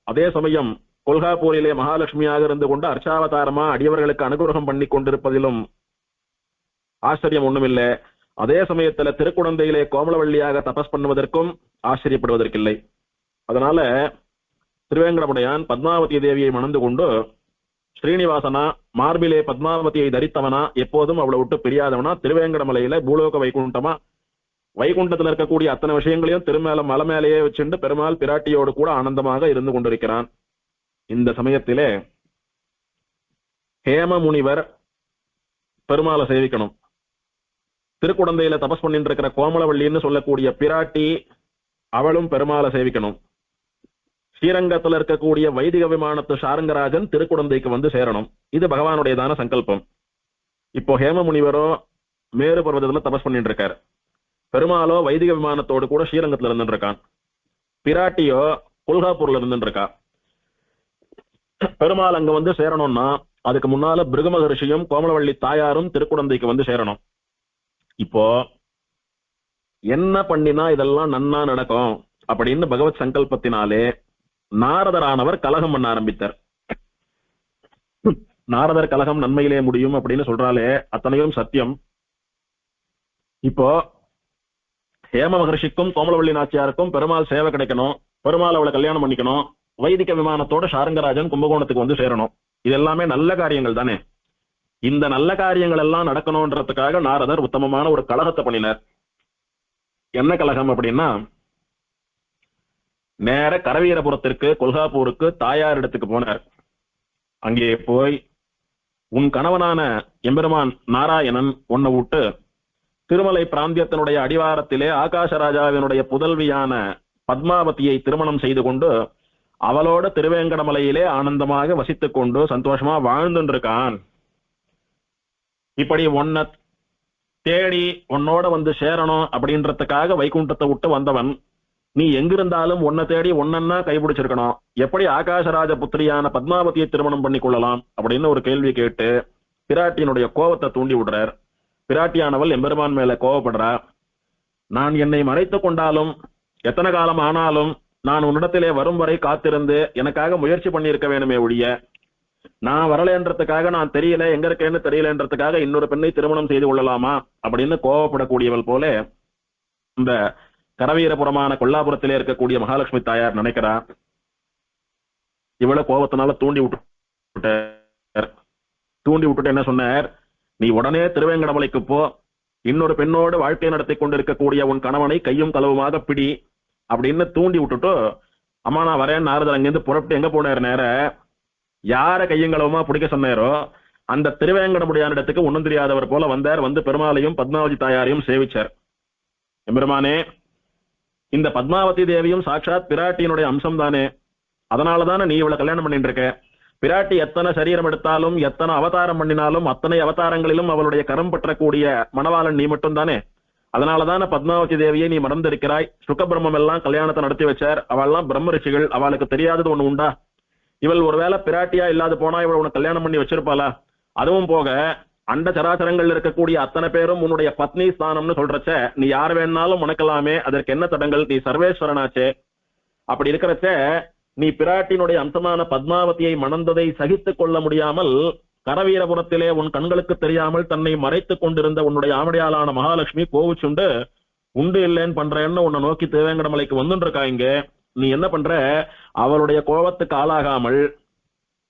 Speaker 1: அதே சமயம் கொல்ஹாப்பூரிலே மகாலட்சுமியாக இருந்து கொண்டு அர்ச்சாவதாரமா அடியவர்களுக்கு அனுகிரகம் பண்ணி கொண்டிருப்பதிலும் ஆச்சரியம் ஒண்ணுமில்லை. அதே சமயத்துல திருக்குடந்தையிலே கோமலவள்ளியாக தபஸ் பண்ணுவதற்கும் ஆச்சரியப்படுவதற்கில்லை. அதனால திருவேங்கடமுடையான் பத்மாவதி தேவியை மணந்து கொண்டு ஸ்ரீனிவாசனா, மார்பிலே பத்மாவதியை தரித்தவனா, எப்போதும் அவளை விட்டு பிரியாதவனா, திருவேங்கடமலையில பூலோக வைகுண்டமா வைகுண்டத்தில் இருக்கக்கூடிய அத்தனை விஷயங்களையும் திருமேல மலை மேலேயே வச்சுண்டு பெருமாள் பிராட்டியோடு கூட ஆனந்தமாக இருந்து கொண்டிருக்கிறான். இந்த சமயத்திலே ஹேம முனிவர் பெருமாளை சேவிக்கணும். திருக்குடந்தையில தபஸ் பண்ணிட்டு இருக்கிற கோமலவள்ளின்னு சொல்லக்கூடிய பிராட்டி அவளும் பெருமாளை சேவிக்கணும். ஸ்ரீரங்கத்தில் இருக்கக்கூடிய வைதிக விமானத்து சாரங்கராஜன் திருக்குடந்தைக்கு வந்து சேரணும். இது பகவானுடையதான சங்கல்பம். இப்போ ஹேம முனிவரோ மேரு பர்வதத்துல தபஸ் பண்ணிட்டு இருக்காரு, பெருமாளோ வைதிக விமானத்தோடு கூட ஸ்ரீரங்கத்துல இருந்துட்டு இருக்கான், பிராட்டியோ கொல்ஹாப்பூர்ல இருந்துட்டு இருக்கா. பெருமாள் அங்க வந்து சேரணும்னா அதுக்கு முன்னால பிருகு மகரிஷியும் கோமலவள்ளி தாயாரும் திருக்குடந்தைக்கு வந்து சேரணும். இப்போ என்ன பண்ணினா இதெல்லாம் நன்னா நடக்கும் அப்படின்னு பகவத் சங்கல்பத்தினாலே நாரதரானவர் கலகம் பண்ண ஆரம்பித்தார். நாரதர் கலகம் நன்மையிலே முடியும் அப்படின்னு சொல்றாலே அத்தனையும் சத்தியம். இப்போ ஹேம மகர்ஷிக்கும் கோமலவள்ளி நாச்சியாருக்கும் பெருமாள் சேவை கிடைக்கணும், பெருமாள் அவளை கல்யாணம் பண்ணிக்கணும், வைதிக விமானத்தோட சாரங்கராஜன் கும்பகோணத்துக்கு வந்து சேரணும். இது எல்லாமே நல்ல காரியங்கள் தானே. இந்த நல்ல காரியங்கள் எல்லாம் நடக்கணும்ன்றதுக்காக நாரதர் உத்தமமான ஒரு கலகத்தை பண்ணினார். என்ன கலகம் அப்படின்னா, நேர கரவீரபுரத்திற்கு கொல்ஹாப்பூருக்கு தாயார் இடத்துக்கு போனார். அங்கே போய் உன் கணவனான எம்பெருமான் நாராயணன் உன்னை விட்டு திருமலை பிராந்தியத்தினுடைய அடிவாரத்திலே ஆகாசராஜாவினுடைய புதல்வியான பத்மாவதியை திருமணம் செய்து கொண்டு அவளோட திருவேங்கடமலையிலே ஆனந்தமாக வசித்துக் கொண்டு சந்தோஷமா வாழ்ந்துட்டு இருக்கான். இப்படி உன்னை தேடி உன்னோட வந்து சேரணும் அப்படின்றதுக்காக வைகுண்டத்தை விட்டு வந்தவன் நீ எங்கிருந்தாலும் உன்னை தேடி ஒன்னா கைபிடிச்சிருக்கணும். எப்படி ஆகாசராஜ புத்திரியான பத்மாவதியை திருமணம் பண்ணி கொள்ளலாம் அப்படின்னு ஒரு கேள்வி கேட்டு பிராட்டியினுடைய கோபத்தை தூண்டி விடுறார். பிராட்டியானவள் எம்பெருமான் மேல கோபப்படுறா. நான் என்னை மறைத்துக் கொண்டாலும் எத்தனை காலம் ஆனாலும் நான் உன்னிடத்திலே வரும் வரை காத்திருந்து எனக்காக முயற்சி பண்ணியிருக்க வேணுமே ஒழிய, நான் வரலன்றதுக்காக, நான் தெரியல எங்க இருக்கேன்னு தெரியலன்றதுக்காக இன்னொரு பெண்ணை திருமணம் செய்து கொள்ளலாமா அப்படின்னு கோவப்படக்கூடியவள் போல இந்த கரவீரபுரமான கொல்லாபுரத்திலே இருக்கக்கூடிய மகாலட்சுமி தாயார் நினைக்கிறா. இவ்வளவு கோபத்தினால தூண்டி விட்டுட்டு என்ன சொன்னார், நீ உடனே திருவேங்கடமலைக்கு போ, இன்னொரு பெண்ணோடு வாழ்க்கை நடத்தி கொண்டிருக்கக்கூடிய உன் கணவனை கையும் களவுமாக பிடி அப்படின்னு தூண்டி விட்டுட்டு, அம்மா நான் வரேன் நாரதர் அங்கிருந்து புறப்பட்டு எங்க போனார், நேர யார கையும் களவுமா பிடிக்க சொன்னாரோ அந்த திருவேங்கடமுடியானிடத்துக்கு ஒன்னும் தெரியாதவர் போல வந்தார். வந்து பெருமாளையும் பத்மாவதி தாயாரையும் சேவிச்சார். எம்பெருமானே, இந்த பத்மாவதி தேவியும் சாட்சாத் பிராட்டியினுடைய அம்சம் தானே, அதனாலதானே நீ இவளை கல்யாணம் பண்ணிட்டு இருக்க. பிராட்டி எத்தனை சரீரம் எடுத்தாலும் எத்தனை அவதாரம் பண்ணினாலும் அத்தனை அவதாரங்களிலும் அவளுடைய கரம் பற்றக்கூடிய மணவாளன் நீ மட்டும் தானே. அதனாலதான பத்மாவதி தேவியை நீ மறந்திருக்கிறாய். சுகபிரம்மம் எல்லாம் கல்யாணத்தை நடத்தி வச்சார். அவள்லாம் பிரம்ம ரிஷிகள், அவளுக்கு தெரியாதது ஒண்ணு உண்டா? இவள் ஒருவேளை பிராட்டியா இல்லாது போனா இவள் உனக்கு கல்யாணம் பண்ணி வச்சிருப்பாளா? அதுவும் போக அண்ட சராசரங்கள் இருக்கக்கூடிய அத்தனை பேரும் உன்னுடைய பத்னி ஸ்தானம்னு சொல்றச்ச நீ யார் வேணாலும் உனக்கலாமே, அதற்கு என்ன தடங்கள்? நீ சர்வேஸ்வரனாச்சே. அப்படி இருக்கிறச்ச நீ பிராட்டினுடைய அம்சமான பத்மாவதியை மணந்ததை சகித்துக் கொள்ள முடியாமல் கரவீரபுரத்திலே உன் கண்களுக்கு தெரியாமல் தன்னை மறைத்துக் கொண்டிருந்த உன்னுடைய ஆமடியாளான மகாலட்சுமி கோவிச்சுண்டு உண்டு இல்லைன்னு பண்றேன்னு உன்னை நோக்கி திருவேங்கடமலைக்கு வந்துருக்கா. இங்க நீ என்ன பண்ற, அவளுடைய கோபத்துக்கு ஆளாகாமல்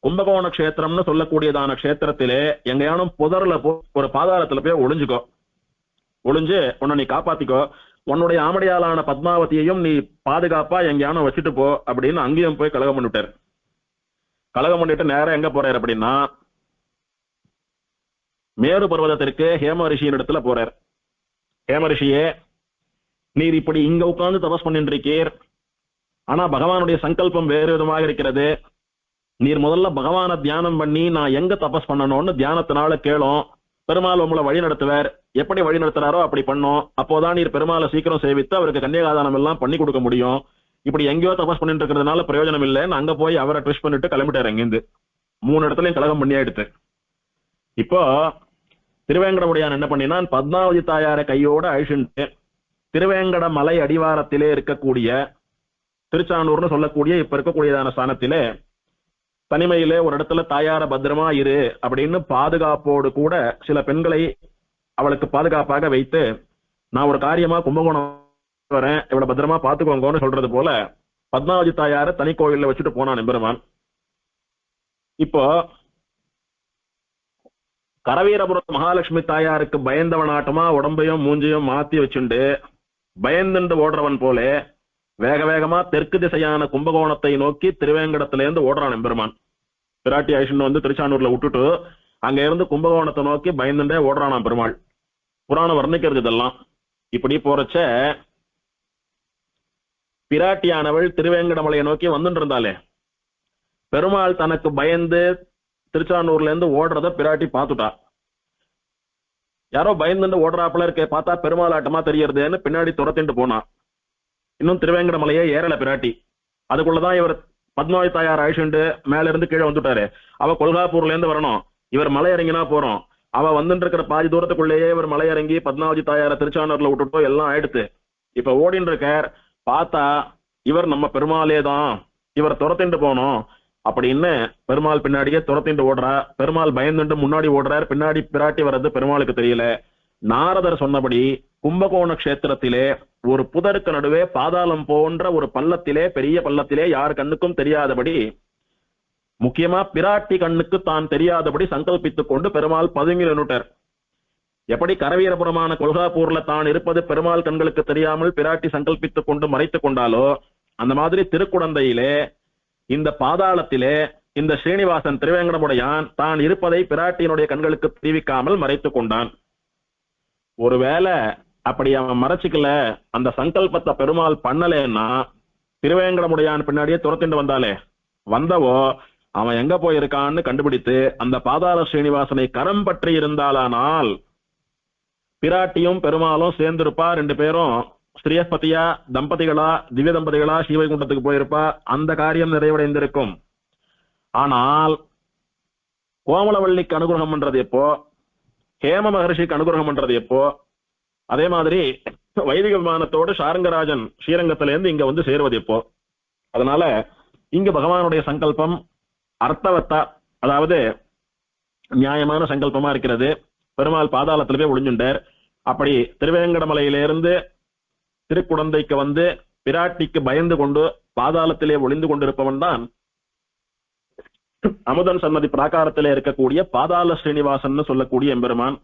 Speaker 1: கும்பகோண கஷேத்திரம்னு சொல்லக்கூடியதான கஷேத்திரத்திலே எங்கேயானும் புதர்ல ஒரு பாதாளத்துல போய் ஒளிஞ்சுக்கோ. ஒளிஞ்சு உன்னை நீ காப்பாத்திக்கோ. உன்னுடைய ஆமடியாளான பத்மாவதியையும் நீ பாதுகாப்பா எங்கேயானும் வச்சுட்டு போ அப்படின்னு அங்கேயும் போய் கலகம் பண்ணிட்டார். கலகம் பண்ணிட்டு நேரம் எங்க போறாரு அப்படின்னா மேரு பர்வதத்திற்கு ஹேம ரிஷியின் இடத்துல போறார். ஹேம ரிஷியே, நீர் இப்படி இங்க உட்கார்ந்து தபஸ் பண்ணிட்டு இருக்கீர், ஆனா பகவானுடைய சங்கல்பம் வேறு விதமாக இருக்கிறது. நீர் முதல்ல பகவான தியானம் பண்ணி நான் எங்க தபஸ் பண்ணணும்னு தியானத்தினால கேளும். பெருமாள் உங்களை வழி நடத்துவார். எப்படி வழி நடத்துறாரோ அப்படி பண்ணும். அப்போதான் நீர் பெருமாளை சீக்கிரம் சேவித்து அவருக்கு கன்னியாதானம் எல்லாம் பண்ணி கொடுக்க முடியும். இப்படி எங்கேயோ தபஸ் பண்ணிட்டு இருக்கிறதுனால பிரயோஜனம் இல்லைன்னு அங்க போய் அவரை ட்விஸ்ட் பண்ணிட்டு கிளம்பிட்டாரு. அங்கிருந்து 3 இடத்துலயும் கலகம் பண்ணியா எடுத்து. இப்போ திருவேங்கடமுடியான் என்ன பண்ணினான், பத்மாவதி தாயார கையோட அழிச்சுட்டு திருவேங்கட மலை அடிவாரத்திலே இருக்கக்கூடிய திருச்சானூர்னு சொல்லக்கூடிய இப்ப இருக்கக்கூடியதான ஸ்தானத்திலே தனிமையிலே ஒரு இடத்துல தாயார பத்திரமா இரு அப்படின்னு பாதுகாப்போடு கூட சில பெண்களை அவளுக்கு பாதுகாப்பாக வைத்து, நான் ஒரு காரியமா கும்பகோணம் வரேன், இவளை பத்திரமா பாத்துக்கோங்கன்னு சொல்றது போல பத்மாவதி தாயார தனி கோயில்ல வச்சுட்டு போனான் எம்பெருமான். இப்போ கரவீரபுரம் மகாலட்சுமி தாயாருக்கு பயந்தவனாட்டமா உடம்பையும் மூஞ்சையும் மாத்தி வச்சுண்டு பயந்துண்டு ஓடுறவன் போல வேக வேகமா தெற்கு திசையான கும்பகோணத்தை நோக்கி திருவேங்கடத்துல இருந்து ஓடுறான் எம்பெருமான். பிராட்டி ஐஷன் வந்து திருச்சானூர்ல விட்டுட்டு அங்க இருந்து கும்பகோணத்தை நோக்கி பயந்துட்டே ஓடுறானாம் பெருமாள். புராணம் வர்ணிக்கிறது இதெல்லாம். இப்படி போறச்ச பிராட்டியானவள் திருவேங்கடமலையை நோக்கி வந்துட்டு இருந்தாலே, பெருமாள் தனக்கு பயந்து திருச்சானூர்ல இருந்து ஓடுறத பிராட்டி பாத்துட்டா. யாரோ பயந்துட்டு ஓடுறாப்புல இருக்க பார்த்தா பெருமாள் ஆட்டமா தெரியறதுன்னு பின்னாடி துரத்திட்டு போனா. இன்னும் திருவேங்கடமலையே ஏறல பிராட்டி. அதுக்குள்ளதான் இவர் பத்மாவதி தாயார் அழிச்சுண்டு மேல இருந்து கீழே வந்துட்டாரு. அவ கொல்காப்பூர்ல இருந்து வரணும், இவர் மலை இறங்கினா போறோம். அவ வந்துட்டு இருக்கிற பாதி தூரத்துக்குள்ளேயே இவர் மலை இறங்கி பத்மாவதி தாயார திருச்சானூர்ல விட்டுட்டோ எல்லாம் ஆயிடுத்து. இப்ப ஓடின்னு இருக்கார். பார்த்தா இவர் நம்ம பெருமாளே தான், இவர் துரத்திட்டு போனோம் அப்படின்னு பெருமாள் பின்னாடியே துரத்திட்டு ஓடுறா. பெருமாள் பயந்துட்டு முன்னாடி ஓடுறார். பின்னாடி பிராட்டி வர்றது பெருமாளுக்கு தெரியல. நாரதர் சொன்னபடி கும்பகோண கஷேத்திரத்திலே ஒரு புதருக்கு நடுவே பாதாளம் போன்ற ஒரு பள்ளத்திலே, பெரிய பள்ளத்திலே யார் கண்ணுக்கும் தெரியாதபடி, முக்கியமா பிராட்டி கண்ணுக்கு தான் தெரியாதபடி சங்கல்பித்துக் கொண்டு பெருமாள் பதுங்கி நின்னுட்டார். எப்படி கரவீரபுரமான கொல்காப்பூர்ல தான் இருப்பது பெருமாள் கண்களுக்கு தெரியாமல் பிராட்டி சங்கல்பித்துக் கொண்டு மறைத்துக் கொண்டாலோ, அந்த மாதிரி திருக்குடந்தையிலே இந்த பாதாளத்திலே இந்த ஸ்ரீனிவாசன் திருவேங்கடமுடையான் தான் இருப்பதை பிராட்டியினுடைய கண்களுக்கு தெரிவிக்காமல் மறைத்துக் கொண்டான். ஒருவேளை அப்படி அவன் மறைச்சிக்கல, அந்த சங்கல்பத்தை பெருமாள் பண்ணலேன்னா திருவேங்கடமுடையான் பின்னாடியே துரத்திட்டு வந்தாலே, வந்தவோ அவன் எங்க போயிருக்கான்னு கண்டுபிடித்து அந்த பாதாள ஸ்ரீனிவாசனை கரம் பற்றி இருந்தாலானால் பிராட்டியும் பெருமாளும் சேர்ந்திருப்பா. 2 பேரும் ஸ்ரீயஸ்பதியா தம்பதிகளா திவ்ய தம்பதிகளா ஸ்ரீவைகுண்டத்துக்கு போயிருப்பா. அந்த காரியம் நிறைவடைந்திருக்கும். ஆனால் கோமலவள்ளிக்கு அனுகிரகம் பண்றது எப்போ, ஹேம மகர்ஷிக்கு அனுகிரகம் பண்றது எப்போ, அதே மாதிரி வைதிக விமானத்தோடு சாரங்கராஜன் ஸ்ரீரங்கத்தில இருந்து இங்க வந்து சேருவது எப்போ, அதனால இங்க பகவானுடைய சங்கல்பம் அர்த்தவத்தா, அதாவது நியாயமான சங்கல்பமா இருக்கிறது. பெருமாள் பாதாளத்துல போய் ஒளிஞ்சுண்டார். அப்படி திருவேங்கடமலையிலிருந்து திருக்குடந்தைக்கு வந்து பிராட்டிக்கு பயந்து கொண்டு பாதாளத்திலே ஒளிந்து கொண்டிருப்பவன் தான் அமுதன் சன்னதி பிராகாரத்திலே இருக்கக்கூடிய பாதாள ஸ்ரீனிவாசன் சொல்லக்கூடிய எம்பெருமான்.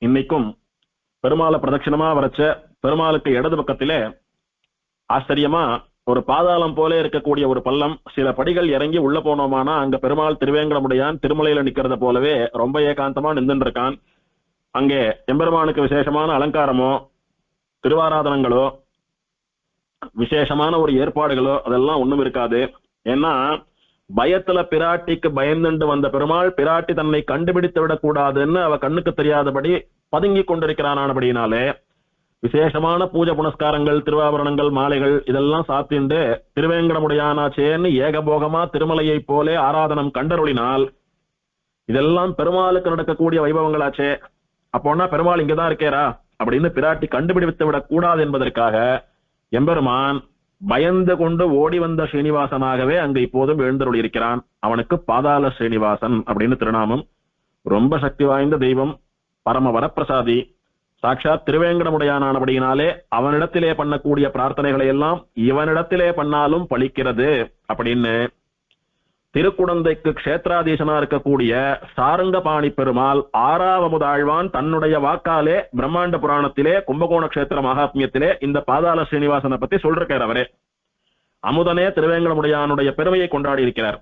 Speaker 1: இன்னைக்கும் பெருமாளை பிரதட்சிணமா வரைச்ச பெருமாளுக்கு இடது பக்கத்திலே ஆச்சரியமா ஒரு பாதாளம் போல இருக்கக்கூடிய ஒரு பள்ளம், சில படிகள் இறங்கி உள்ள போனோமானா அங்க பெருமாள் திருவேங்கடமுடையான் திருமலையில நிக்கிறத போலவே ரொம்ப ஏகாந்தமா நின்று இருக்கான். அங்கே எம்பெருமானுக்கு விசேஷமான அலங்காரமோ திருவாராதனங்களோ விசேஷமான ஒரு ஏற்பாடுகளோ அதெல்லாம் ஒண்ணும் இருக்காது. ஏன்னா பயத்துல பிராட்டிக்கு பயந்துண்டு வந்த பெருமாள் பிராட்டி தன்னை கண்டுபிடித்து விடக்கூடாதுன்னு அவ கண்ணுக்கு தெரியாதபடி பதுங்கி கொண்டிருக்கிறானபடினாலே விசேஷமான பூஜை புனஸ்காரங்கள் திருவாபரணங்கள் மாலைகள் இதெல்லாம் சாத்திண்டு திருவேங்கடமுடையானாச்சேன்னு ஏகபோகமா திருமலையை போலே ஆராதனம் கண்டருளினால் இதெல்லாம் பெருமாளுக்கு நடக்கக்கூடிய வைபவங்களாச்சே. அப்போன்னா பெருமாள் இங்கதான் இருக்கேரா அப்படின்னு பிராட்டி கண்டுபிடித்து விடக் கூடாது என்பதற்காக எம்பெருமான் பயந்து கொண்டு ஓடி வந்த ஸ்ரீனிவாசனாகவே அங்கு இப்போதும் எழுந்தருளி இருக்கிறான். அவனுக்கு பாதாள ஸ்ரீனிவாசன் அப்படின்னு திருநாமம். ரொம்ப சக்தி வாய்ந்த தெய்வம், பரம வரப்பிரசாதி, சாட்சாத் திருவேங்கடமுடையானபடியினாலே அவனிடத்திலே பண்ணக்கூடிய பிரார்த்தனைகளை எல்லாம் இவனிடத்திலே பண்ணாலும் பலிக்கிறது அப்படின்னு திருக்குடந்தைக்கு க்ஷேத்ராதீசனா இருக்கக்கூடிய சாரங்கபாணி பெருமாள் ஆறாவமுதாழ்வான் தன்னுடைய வாக்காலே பிரம்மாண்ட புராணத்திலே கும்பகோண கஷேத்திர மகாத்மியத்திலே இந்த பாதாள ஸ்ரீனிவாசனை பத்தி சொல்றார். அவரே அமுதனே திருவேங்கடமுடையானுடைய பெருமையை கொண்டாடி இருக்கிறார்.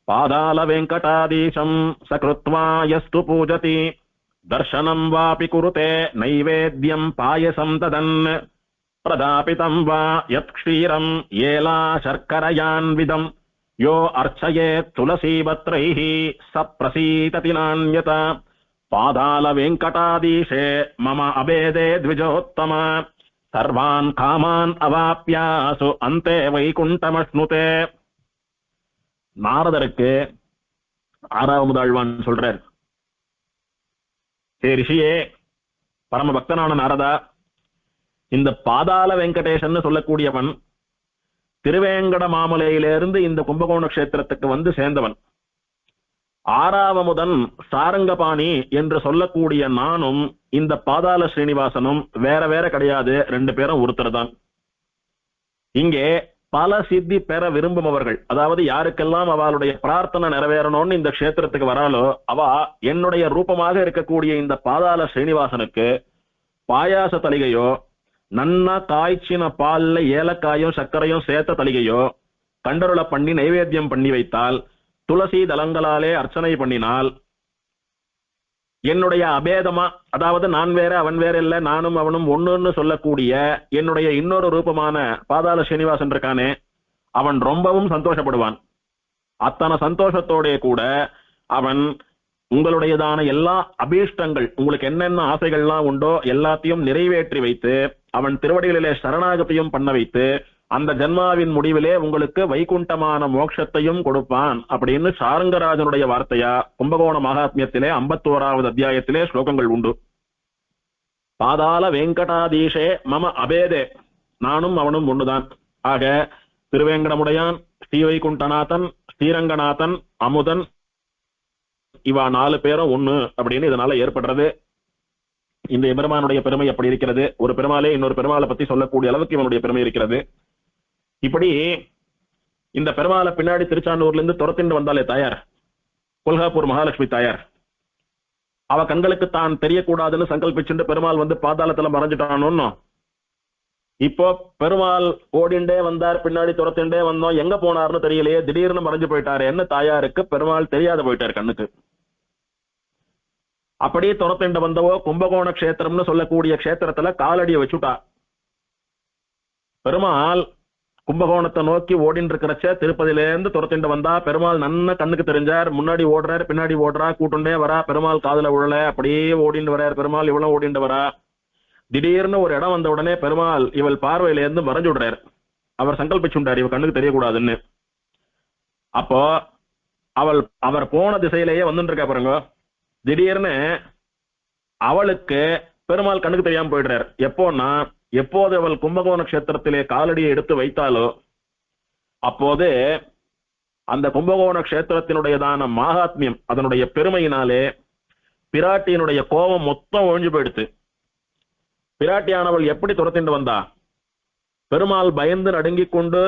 Speaker 1: பாதாள வெங்கடாதீசம் சகிருத்வா யஸ்து பூஜதி தர்சனம் வாபி குருதே நைவேத்யம் பாயசம் ததன் பிரதாபிதம் வா யத் க்ஷீரம் ஏலா சர்க்கரயான்விதம் யோ அர்ச்சயே துளசீபத்ரைஹி சப்ரசீததி நான்யதா பாதாள வெங்கடாதீஷே மம அபேதே த்விஜோத்தம சர்வான் காமான் அவாப்யாசு அந்தே வைகுண்டமஷ்ணுதே. நாரதருக்கு ஆறாவதாழ்வான் சொல்றார், ஹே ரிஷியே, பரம பக்தனான நாரதா, இந்த பாதாள வெங்கடேசன் சொல்லக்கூடியவன் திருவேங்கட மாமலையிலிருந்து இந்த கும்பகோண கஷேத்திரத்துக்கு வந்து சேர்ந்தவன். ஆறாவமுதன் சாரங்கபாணி என்று சொல்லக்கூடிய நானும் இந்த பாதாள ஸ்ரீனிவாசனும் வேற வேற கிடையாது, ரெண்டு பேரும் ஒருத்தர் தான். இங்கே பல சித்தி பெற விரும்புபவர்கள், அதாவது யாருக்கெல்லாம் அவளுடைய பிரார்த்தனை நிறைவேறணும்னு இந்த கஷேத்திரத்துக்கு வராலோ அவ என்னுடைய ரூபமாக இருக்கக்கூடிய இந்த பாதாள ஸ்ரீனிவாசனுக்கு பாயாச தலிகையோ நன்னா காய்ச்சின பால்ல ஏலக்காயும் சர்க்கரையும் சேர்த்த தலிகையோ கண்டருள பண்ணி நைவேத்தியம் பண்ணி வைத்தால், துளசி தலங்களாலே அர்ச்சனை பண்ணினால், என்னுடைய அபேதமா, அதாவது நான் வேற அவன் வேற இல்ல நானும் அவனும் ஒண்ணுன்னு சொல்லக்கூடிய என்னுடைய இன்னொரு ரூபமான பாதாள ஸ்ரீனிவாசன் இருக்கானே அவன் ரொம்பவும் சந்தோஷப்படுவான். அத்தனை சந்தோஷத்தோட கூட அவன் உங்களுடையதான எல்லா அபீஷ்டங்கள், உங்களுக்கு என்னென்ன ஆசைகள்லாம் உண்டோ எல்லாத்தையும் நிறைவேற்றி வைத்து அவன் திருவடிகளிலே சரணாகதியும் பண்ண வைத்து அந்த ஜன்மாவின் முடிவிலே உங்களுக்கு வைகுண்டமான மோட்சத்தையும் கொடுப்பான் அப்படின்னு சாரங்கராஜனுடைய வார்த்தையா கும்பகோண மகாத்மியத்திலே 51வது அத்தியாயத்திலே ஸ்லோகங்கள் உண்டு. பாதாள வெங்கடாதீஷே மம அபேதே, நானும் அவனும் ஒண்ணுதான். ஆக திருவேங்கடமுடையான், ஸ்ரீவைகுண்டநாதன், ஸ்ரீரங்கநாதன், அமுதன், இவா 4 பேரும் ஒண்ணு அப்படின்னு இதனால ஏற்படுறது. இந்த எம்பெருமானுடைய பெருமை அப்படி இருக்கிறது. ஒரு பெருமாளே இன்னொரு பெருமாளை பத்தி சொல்லக்கூடிய அளவுக்கு இவனுடைய பெருமை இருக்கிறது. இப்படி இந்த பெருமாளை பின்னாடி திருச்சானூர்ல இருந்து துரத்திண்டு வந்தாலே தாயார், கொல்காப்பூர் மகாலட்சுமி தாயார், அவ கண்களுக்கு தான் தெரியக்கூடாதுன்னு சங்கல்பிச்சுட்டு பெருமாள் வந்து பாதாளத்துல மறைஞ்சிட்டானு. இப்போ பெருமாள் ஓடிண்டே வந்தார், பின்னாடி துரத்திண்டே வந்தோம், எங்க போனார்னு தெரியலையே, திடீர்னு மறைஞ்சு போயிட்டாரு என்ன தாயாருக்கு பெருமாள் தெரியாத போயிட்டார் கண்ணுக்கு. அப்படியே துரத்திண்ட வந்தவோ கும்பகோண கஷேத்திரம்னு சொல்லக்கூடிய கஷேத்திரத்துல காலடியை வச்சுட்டா. பெருமாள் கும்பகோணத்தை நோக்கி ஓடின்னு இருக்கிறச்ச திருப்பதியில இருந்து துரத்திண்டு வந்தா. பெருமாள் நன்ன கண்ணுக்கு தெரிஞ்சார், முன்னாடி ஓடுறாரு பின்னாடி ஓடுறா, கூட்டுண்டே வரா, பெருமாள் காதுல விழல, அப்படியே ஓடிண்டு வர்றார் பெருமாள், இவ்வளவு ஓடிண்டு வரா. திடீர்னு ஒரு இடம் வந்த உடனே பெருமாள் இவள் பார்வையில இருந்து மறைஞ்சு விடுறாரு. அவர் சங்கல்பிச்சுட்டார் இவ கண்ணுக்கு தெரியக்கூடாதுன்னு. அப்போ அவர் போன திசையிலேயே வந்துட்டு இருக்கா பாருங்க. திடீர்னு அவளுக்கு பெருமாள் கண்ணுக்கு தெரியாம போயிடுறார். எப்போன்னா எப்போது அவள் கும்பகோண கஷேத்திரத்திலே காலடியை எடுத்து வைத்தாலோ அப்போது அந்த கும்பகோண கஷேத்திரத்தினுடையதான மகாத்மியம், அதனுடைய பெருமையினாலே பிராட்டியினுடைய கோபம் மொத்தம் ஒழிஞ்சு போயிடுத்து. பிராட்டியானவள் எப்படி துரத்திண்டு வந்தா? பெருமாள் பயந்து நடுங்கிக் கொண்டு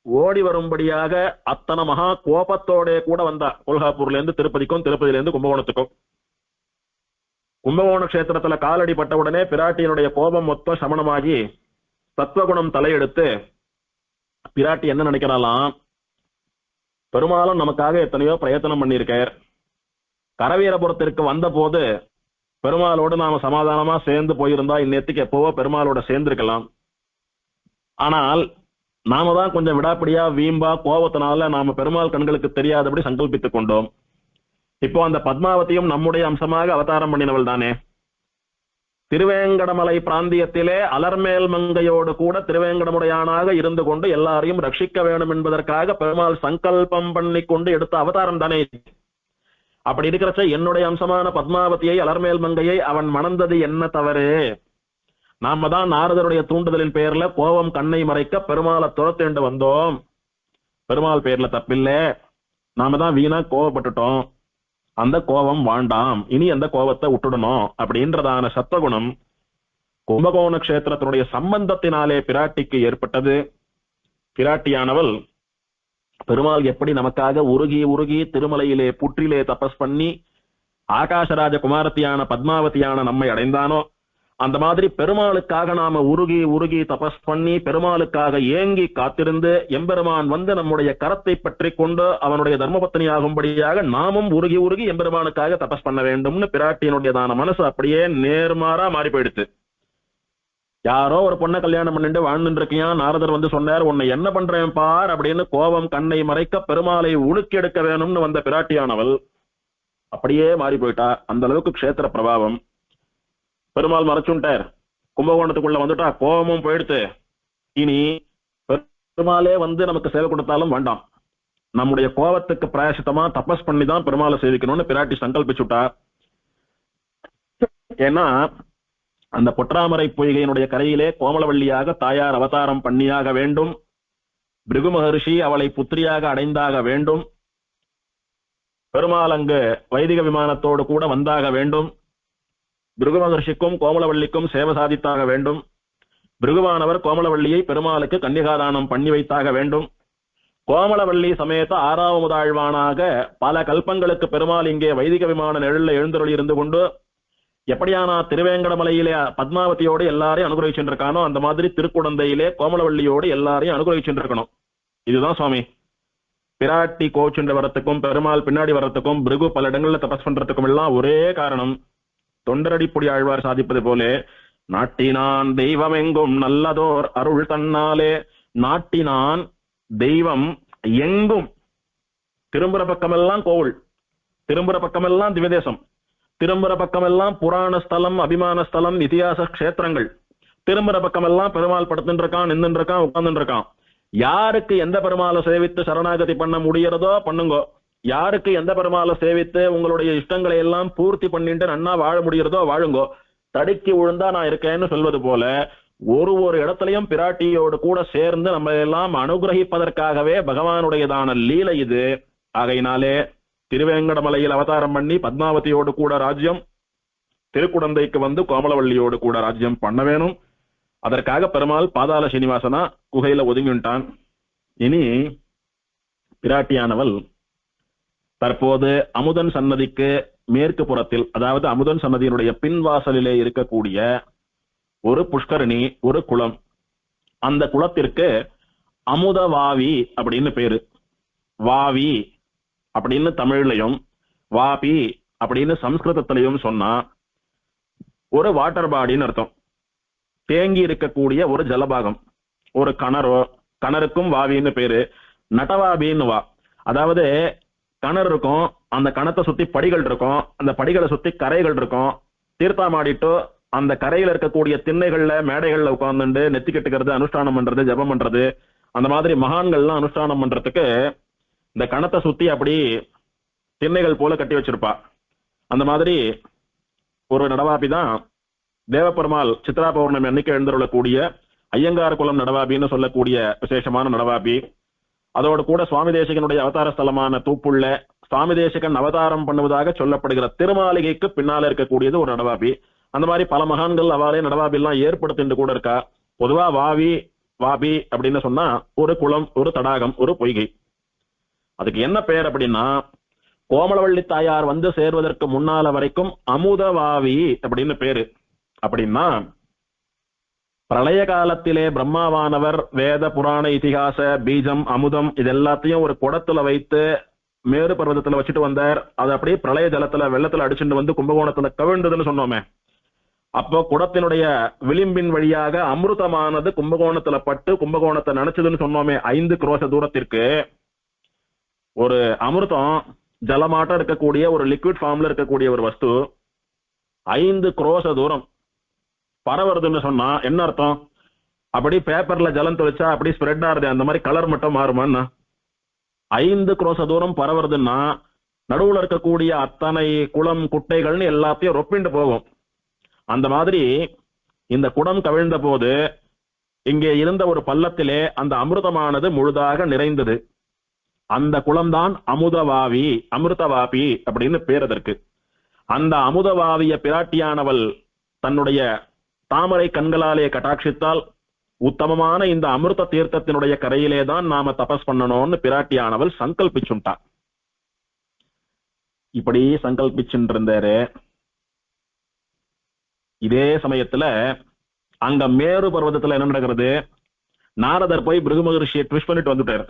Speaker 1: ஓடி வரும்படியாக அத்தனை மகா கோபத்தோட கூட வந்தா. கொல்ஹாப்பூர்ல இருந்து திருப்பதிக்கும், திருப்பதியில இருந்து கும்பகோணத்துக்கும். கும்பகோண கஷேத்திரத்துல காலடி பட்ட உடனே பிராட்டியினுடைய கோபம் மொத்தம் சமணமாகி சத்வகுணம் தலையெடுத்து பிராட்டி என்ன நினைக்கிறாளாம், பெருமாளும் நமக்காக எத்தனையோ பிரயத்தனம் பண்ணியிருக்கார். கரவீரபுரத்திற்கு வந்த போது பெருமாளோடு நாம சமாதானமா சேர்ந்து போயிருந்தா இன்னத்துக்கு எப்பவோ பெருமாளோட சேர்ந்திருக்கலாம். ஆனால் நாம தான் கொஞ்சம் விடாப்பிடியா வீம்பா கோபத்தினால நாம பெருமாள் கண்களுக்கு தெரியாதபடி சங்கல்பித்துக் கொண்டோம். இப்போ அந்த பத்மாவதியும் நம்முடைய அம்சமாக அவதாரம் பண்ணினவள் தானே. திருவேங்கடமலை பிராந்தியத்திலே அலர்மேல் மங்கையோடு கூட திருவேங்கடமுடையானாக இருந்து கொண்டு எல்லாரையும் ரட்சிக்க வேண்டும் என்பதற்காக பெருமாள் சங்கல்பம் பண்ணி கொண்டு எடுத்த அவதாரம் தானே. அப்படி இருக்கிறச்ச என்னுடைய அம்சமான பத்மாவதியை, அலர்மேல் மங்கையை அவன் மணந்தது என்ன தவறு? நாம தான் நாரதருடைய தூண்டுதலின் பெயர்ல கோபம் கண்ணை மறைக்க பெருமாளை துரத்தேண்டு வந்தோம். பெருமாள் பெயர்ல தப்பில்ல, நாம தான் வீணா கோபப்பட்டுட்டோம். அந்த கோபம் வாண்டாம், இனி அந்த கோபத்தை விட்டுடணும் அப்படின்றதான சத்வகுணம் கும்பகோண கஷேத்திரத்தினுடைய சம்பந்தத்தினாலே பிராட்டிக்கு ஏற்பட்டது. பிராட்டியானவள் பெருமாள் எப்படி நமக்காக உருகி உருகி திருமலையிலே புற்றிலே தபஸ் பண்ணி ஆகாசராஜ குமாரத்தியான பத்மாவதியான நம்மை அடைந்தானோ, அந்த மாதிரி பெருமாளுக்காக நாம உருகி உருகி தபஸ் பண்ணி பெருமாளுக்காக ஏங்கி காத்திருந்து எம்பெருமான் வந்து நம்முடைய கரத்தை பற்றி கொண்டு அவனுடைய தர்மபத்னி ஆகும்படியாக நாமும் உருகி உருகி எம்பெருமானுக்காக தபஸ் பண்ண வேண்டும்னு பிராட்டியினுடையதான மனசு அப்படியே நேர்மாறா மாறி போயிடுச்சு. யாரோ ஒரு பொண்ணை கல்யாணம் பண்ணிட்டு வாழ்ந்துட்டு இருக்கியான், நாரதர் வந்து சொன்னார் உன்னை என்ன பண்றேன் பார் அப்படின்னு கோபம் கண்ணை மறைக்க பெருமாளை உலுக்கி எடுக்க வேணும்னு வந்த பிராட்டியானவள் அப்படியே மாறி போயிட்டா. அந்த அளவுக்கு க்ஷேத்திர பிரபாவம். பெருமாள் மறைச்சுட்டார், கும்பகோணத்துக்குள்ள வந்துட்டா, கோபமும் போயிடுத்து. இனி பெருமாளே வந்து நமக்கு சேவை கொடுத்தாலும் வேண்டாம், நம்முடைய கோபத்துக்கு பிராயசித்தமா தபஸ் பண்ணி தான் பெருமாளை சேவிக்கணும்னு பிராட்டி சங்கல்பிச்சுட்டா. ஏன்னா அந்த பொற்றாமரை பொய்கையினுடைய கரையிலே கோமலவள்ளியாக தாயார் அவதாரம் பண்ணியாக வேண்டும். பிருகு மகர்ஷி அவளை புத்திரியாக அடைந்தாக வேண்டும். பெருமாள் அங்கு வைதிக விமானத்தோடு கூட வந்தாக வேண்டும். பிருகு மகர்ஷிக்கும் கோமலவள்ளிக்கும் சேவை சாதித்தாக வேண்டும். பிருகுவானவர் கோமலவள்ளியை பெருமாளுக்கு கன்னிகாதானம் பண்ணி வைத்தாக வேண்டும். கோமலவள்ளி சமேத ஆறாவதாழ்வானாக பல கல்பங்களுக்கு பெருமாள் இங்கே வைதிக விமான நிழல்ல எழுந்தருளி இருந்து கொண்டு எப்படியானா திருவேங்கடமலையிலே பத்மாவதியோடு எல்லாரையும் அனுகிரகிச்சுருக்கானோ அந்த மாதிரி திருக்குடந்தையிலே கோமலவள்ளியோடு எல்லாரையும் அனுகிரகிச்சுருக்கணும். இதுதான் சுவாமி. பிராட்டி கோச்சுண்டு வரத்துக்கும் பெருமாள் பின்னாடி வரத்துக்கும் பிருகு பல இடங்கள்ல தபஸ் பண்றதுக்கும் எல்லாம் ஒரே காரணம். தொண்டரடிப்புடி ஆழ்வார் சாதிப்பது போல நாட்டினான் தெய்வம் எங்கும் நல்லதோர் அருள் தன்னாலே. நாட்டினான் தெய்வம் எங்கும், திரும்புற பக்கமெல்லாம் கோவில், திரும்புற பக்கமெல்லாம் திவ்யதேசம், திரும்புற பக்கமெல்லாம் புராண ஸ்தலம், அபிமான ஸ்தலம், இதிகாச கஷேத்திரங்கள், திரும்புற பக்கமெல்லாம் பெருமாள் படுத்துட்டு இருக்கான், நின்றுட்டு இருக்கான், உட்கார்ந்துட்டு இருக்கான். யாருக்கு எந்த பெருமாளை சேவித்து சரணாகதி பண்ண முடியறதோ பண்ணுங்கோ, யாருக்கு எந்த பெருமாளை சேவித்து உங்களுடைய இஷ்டங்களை எல்லாம் பூர்த்தி பண்ணிட்டு நன்னா வாழ முடியறதோ வாழுங்கோ. தடுக்கி விழுந்தா நான் இருக்கேன்னு சொல்வது போல ஒரு இடத்துலயும் பிராட்டியோடு கூட சேர்ந்து நம்ம எல்லாம் அனுகிரகிப்பதற்காகவே பகவானுடையதான லீலை இது. ஆகையினாலே திருவேங்கடமலையில் அவதாரம் பண்ணி பத்மாவதியோடு கூட ராஜ்யம், திருக்குடந்தைக்கு வந்து கோமலவள்ளியோடு கூட ராஜ்யம் பண்ண வேணும். அதற்காக பெருமாள் பாதாள சீனிவாசனா குகையில ஒதுங்கிட்டான். இனி பிராட்டியானவள் தற்போது அமுதன் சன்னதிக்கு மேற்கு புறத்தில், அதாவது அமுதன் சன்னதியினுடைய பின்வாசலிலே இருக்கக்கூடிய ஒரு புஷ்கரணி, ஒரு குளம். அந்த குளத்திற்கு அமுதவாவி அப்படின்னு பேரு. வாவி அப்படின்னு தமிழ்லையும் வாபி அப்படின்னு சம்ஸ்கிருதத்திலையும் சொன்னா ஒரு வாட்டர் பாடின்னு அர்த்தம். தேங்கி இருக்கக்கூடிய ஒரு ஜலபாகம், ஒரு கணரோ, கணருக்கும் வாவின்னு பேரு. நட்டவாபின்னு வா, அதாவது கணர் இருக்கும், அந்த கணத்தை சுத்தி படிகள் இருக்கும், அந்த படிகளை சுத்தி கரைகள் இருக்கும். தீர்த்தாமாடிட்டு அந்த கரையில இருக்கக்கூடிய திண்ணைகள்ல மேடைகள்ல உட்கார்ந்துட்டு நெத்தி கட்டுக்கிறது, அனுஷ்டானம் பண்றது, ஜபம் பண்றது, அந்த மாதிரி மகான்கள்லாம் அனுஷ்டானம் பண்றதுக்கு இந்த கணத்தை சுத்தி அப்படி திண்ணைகள் போல கட்டி வச்சிருப்பா. அந்த மாதிரி ஒரு நடவாபி தான் தேவப்பெருமாள் சித்ரா பௌர்ணமி அன்னைக்கு எழுந்துள்ளக்கூடிய ஐயங்கார் குலம் நடவாபின்னு சொல்லக்கூடிய விசேஷமான நடவாபி. அதோடு கூட சுவாமி தேசிகனுடைய அவதார ஸ்தலமான தூப்புள்ள சுவாமி தேசிகன் அவதாரம் பண்ணுவதாக சொல்லப்படுகிற திருமாளிகைக்கு பின்னால இருக்கக்கூடியது ஒரு நடவாபி. அந்த மாதிரி பல மகான்கள் அவ்வாறே நடவாபி எல்லாம் ஏற்படுத்திட்டு கூட இருக்கா. பொதுவா வாபி அப்படின்னு சொன்னா ஒரு குளம், ஒரு தடாகம், ஒரு பொய்கை. அதுக்கு என்ன பெயர் அப்படின்னா, கோமலவள்ளி தாயார் வந்து சேர்வதற்கு முன்னால வரைக்கும் அமுதவாவி அப்படின்னு பேரு. அப்படின்னா பிரளய காலத்திலே பிரம்மாவானவர் வேத புராண இதிகாச பீஜம் அமுதம் இது எல்லாத்தையும் ஒரு குடத்துல வைத்து மேரு பர்வதத்துல வச்சுட்டு வந்தார். அது அப்படியே பிரளய ஜலத்துல வெள்ளத்துல அடிச்சுட்டு வந்து கும்பகோணத்துல கவிழ்ந்ததுன்னு சொன்னோமே. அப்போ குடத்தினுடைய விளிம்பின் வழியாக அமிர்தமானது கும்பகோணத்துல பட்டு கும்பகோணத்தை நினைச்சதுன்னு சொன்னோமே. 5 கிரோச தூரத்திற்கு ஒரு அமிர்தம் ஜலமாட்டம் இருக்கக்கூடிய ஒரு லிக்விட் ஃபார்ம்ல இருக்கக்கூடிய ஒரு வஸ்து 5 கிரோச தூரம் பரவுறதுன்னு சொன்னா என்ன அர்த்தம்? அப்படி பேப்பர்ல ஜலம் தெளிச்சா அப்படி ஸ்ப்ரெட் ஆறுது, அந்த மாதிரி கலர் மட்டும் மாறுமான்னா 5 கிரோச தூரம் பரவுறதுன்னா நடுவுல இருக்கக்கூடிய அத்தனை குளம் குட்டைகள்னு எல்லாத்தையும் ரொப்பிண்டு போகும். அந்த மாதிரி இந்த குடம் கவிழ்ந்த போது இங்கே இருந்த ஒரு பள்ளத்திலே அந்த அமிர்தமானது முழுதாக நிறைந்தது. அந்த குளம்தான் அமிர்தவாபி அப்படின்னு பேர் அதற்கு. அந்த அமுதவாவிய பிராட்டியானவள் தன்னுடைய தாமரை கண்களாலே கட்டாட்சித்தால் உத்தமமான இந்த அமிர்த தீர்த்தத்தினுடைய கரையிலே தான் நாம தபஸ் பண்ணணும்னு பிராட்டியானவள் சங்கல்பிச்சுட்டா. இப்படி சங்கல்பிச்சுட்டு இருந்தாரு. இதே சமயத்துல அங்க மேரு பர்வதத்துல என்ன நடக்கிறது? நாரதர் போய் பிருகு மகரிஷியை ட்விஸ்ட் பண்ணிட்டு வந்துட்டாரு.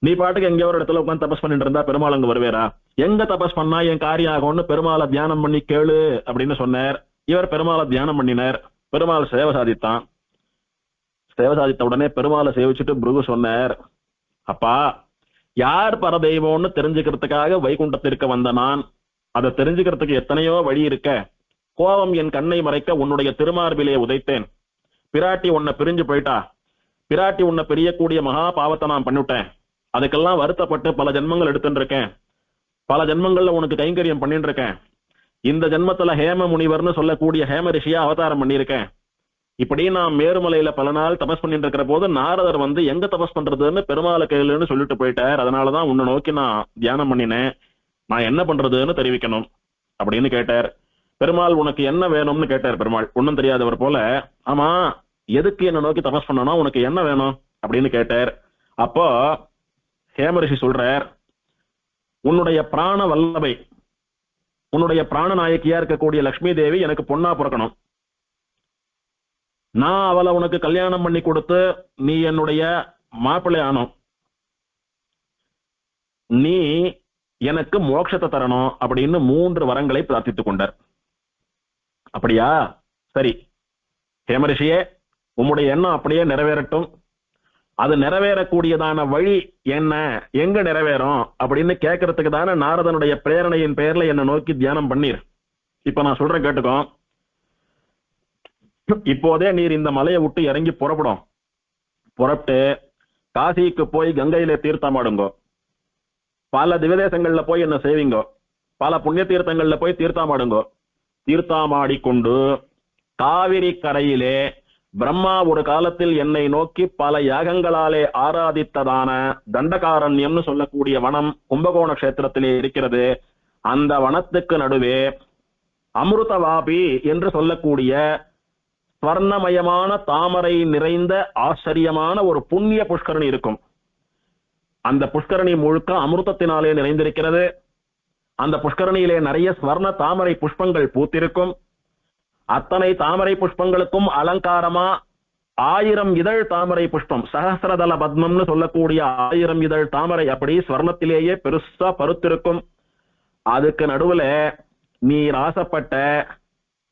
Speaker 1: நீ பாட்டுக்கு எங்க ஒரு இடத்துல உட்காந்து தபஸ் பண்ணிட்டு இருந்தா பெருமாள் அங்க வருவேரா? எங்க தபஸ் பண்ணா என் காரியம் ஆகும்னு பெருமாளை தியானம் பண்ணி கேளு அப்படின்னு சொன்னார். இவர் பெருமாளை தியானம் பண்ணினார். பெருமாள் சேவை சாதித்தான். சேவை சாதித்த உடனே பெருமாளை சேவிச்சுட்டு பிருகு சொன்னார், அப்பா யார் பரதெய்வம்னு தெரிஞ்சுக்கிறதுக்காக வைகுண்டத்திற்கு வந்த நான், அதை தெரிஞ்சுக்கிறதுக்கு எத்தனையோ வழி இருக்க. கோபம் என் கண்ணை மறைக்க உன்னுடைய திருமார்பிலே உதைத்தேன். பிராட்டி உன்னை பிரிஞ்சு போயிட்டா. பிராட்டி உன்னை பிரியக்கூடிய மகா பாவத்தை நான் பண்ணிவிட்டேன். அதுக்கெல்லாம் வருத்தப்பட்டு பல ஜென்மங்கள் எடுத்துட்டு இருக்கேன். பல ஜென்மங்கள்ல உனக்கு கைங்கரியம் பண்ணிட்டு இருக்கேன். இந்த ஜென்மத்துல ஹேம முனிவர்னு சொல்லக்கூடிய ஹேம ரிஷியா அவதாரம் பண்ணியிருக்கேன். இப்படி நான் மேருமலையில பல நாள் தபஸ் பண்ணிட்டு இருக்கிற போது நாரதர் வந்து எங்க தபஸ் பண்றதுன்னு பெருமாளை கேளுன்னு சொல்லிட்டு போயிட்டார். அதனாலதான் உன்னை நோக்கி நான் தியானம் பண்ணினேன். நான் என்ன பண்றதுன்னு தெரிவிக்கணும் அப்படின்னு கேட்டார். பெருமாள் உனக்கு என்ன வேணும்னு கேட்டார். பெருமாள் ஒன்னும் தெரியாதவர் போல, ஆமா எதுக்கு என்ன நோக்கி தபஸ் பண்ணணும், உனக்கு என்ன வேணும் அப்படின்னு கேட்டார். அப்போ ஹேமரிஷி சொல்றார், உன்னுடைய பிராண வல்லபை, உன்னுடைய பிராண நாயக்கியா இருக்கக்கூடிய லட்சுமி தேவி எனக்கு பொண்ணா பிறக்கணும். நான் அவளை உனக்கு கல்யாணம் பண்ணி கொடுத்து நீ என்னுடைய மாப்பிள்ளை ஆனோம். நீ எனக்கு மோட்சத்தை தரணும் அப்படின்னு 3 வரங்களை பிரார்த்தித்துக் கொண்டார். அப்படியா, சரி ஹேமரிஷியே, உம்முடைய எண்ணம் அப்படியே நிறைவேறட்டும். அது நிறைவேறக்கூடியதான வழி என்ன, எங்க நிறைவேறும் அப்படின்னு கேட்கறதுக்கு தானே நாரதனுடைய பிரேரணையின் பெயர்ல என்ன நோக்கி தியானம் பண்ணீர். இப்ப நான் சொல்றேன் கேட்டுக்கோ. இப்போதே நீர் இந்த மலையை விட்டு இறங்கி புறப்பட்டு காசிக்கு போய் கங்கையில தீர்த்தமாடுங்கோ. பல திவதேசங்கள்ல போய் என்ன சேவிங்கோ. பல புண்ணிய தீர்த்தங்கள்ல போய் தீர்த்தமாடுங்கோ. தீர்த்தமாடிக்கொண்டு காவிரி கரையிலே பிரம்மா ஒரு காலத்தில் என்னை நோக்கி பல யாகங்களாலே ஆராதித்ததான தண்டகாரண்யம்னு சொல்லக்கூடிய வனம் கும்பகோண கஷேத்திரத்திலே இருக்கிறது. அந்த வனத்துக்கு நடுவே அமிர்தவாபி என்று சொல்லக்கூடிய ஸ்வர்ணமயமான தாமரை நிறைந்த ஆச்சரியமான ஒரு புண்ணிய புஷ்கரணி இருக்கும். அந்த புஷ்கரணி முழுக்க அமிர்தத்தினாலே நிறைந்திருக்கிறது. அந்த புஷ்கரணியிலே நிறைய ஸ்வர்ண தாமரை புஷ்பங்கள் பூத்திருக்கும். அத்தனை தாமரை புஷ்பங்களுக்கும் அலங்காரமா 1000 இதழ் தாமரை புஷ்பம், சகசிரதல பத்மம்னு சொல்லக்கூடிய 1000 இதழ் தாமரை அப்படி ஸ்வர்ணத்திலேயே பெருசா பருத்திருக்கும். அதுக்கு நடுவுல நீர் ஆசைப்பட்ட,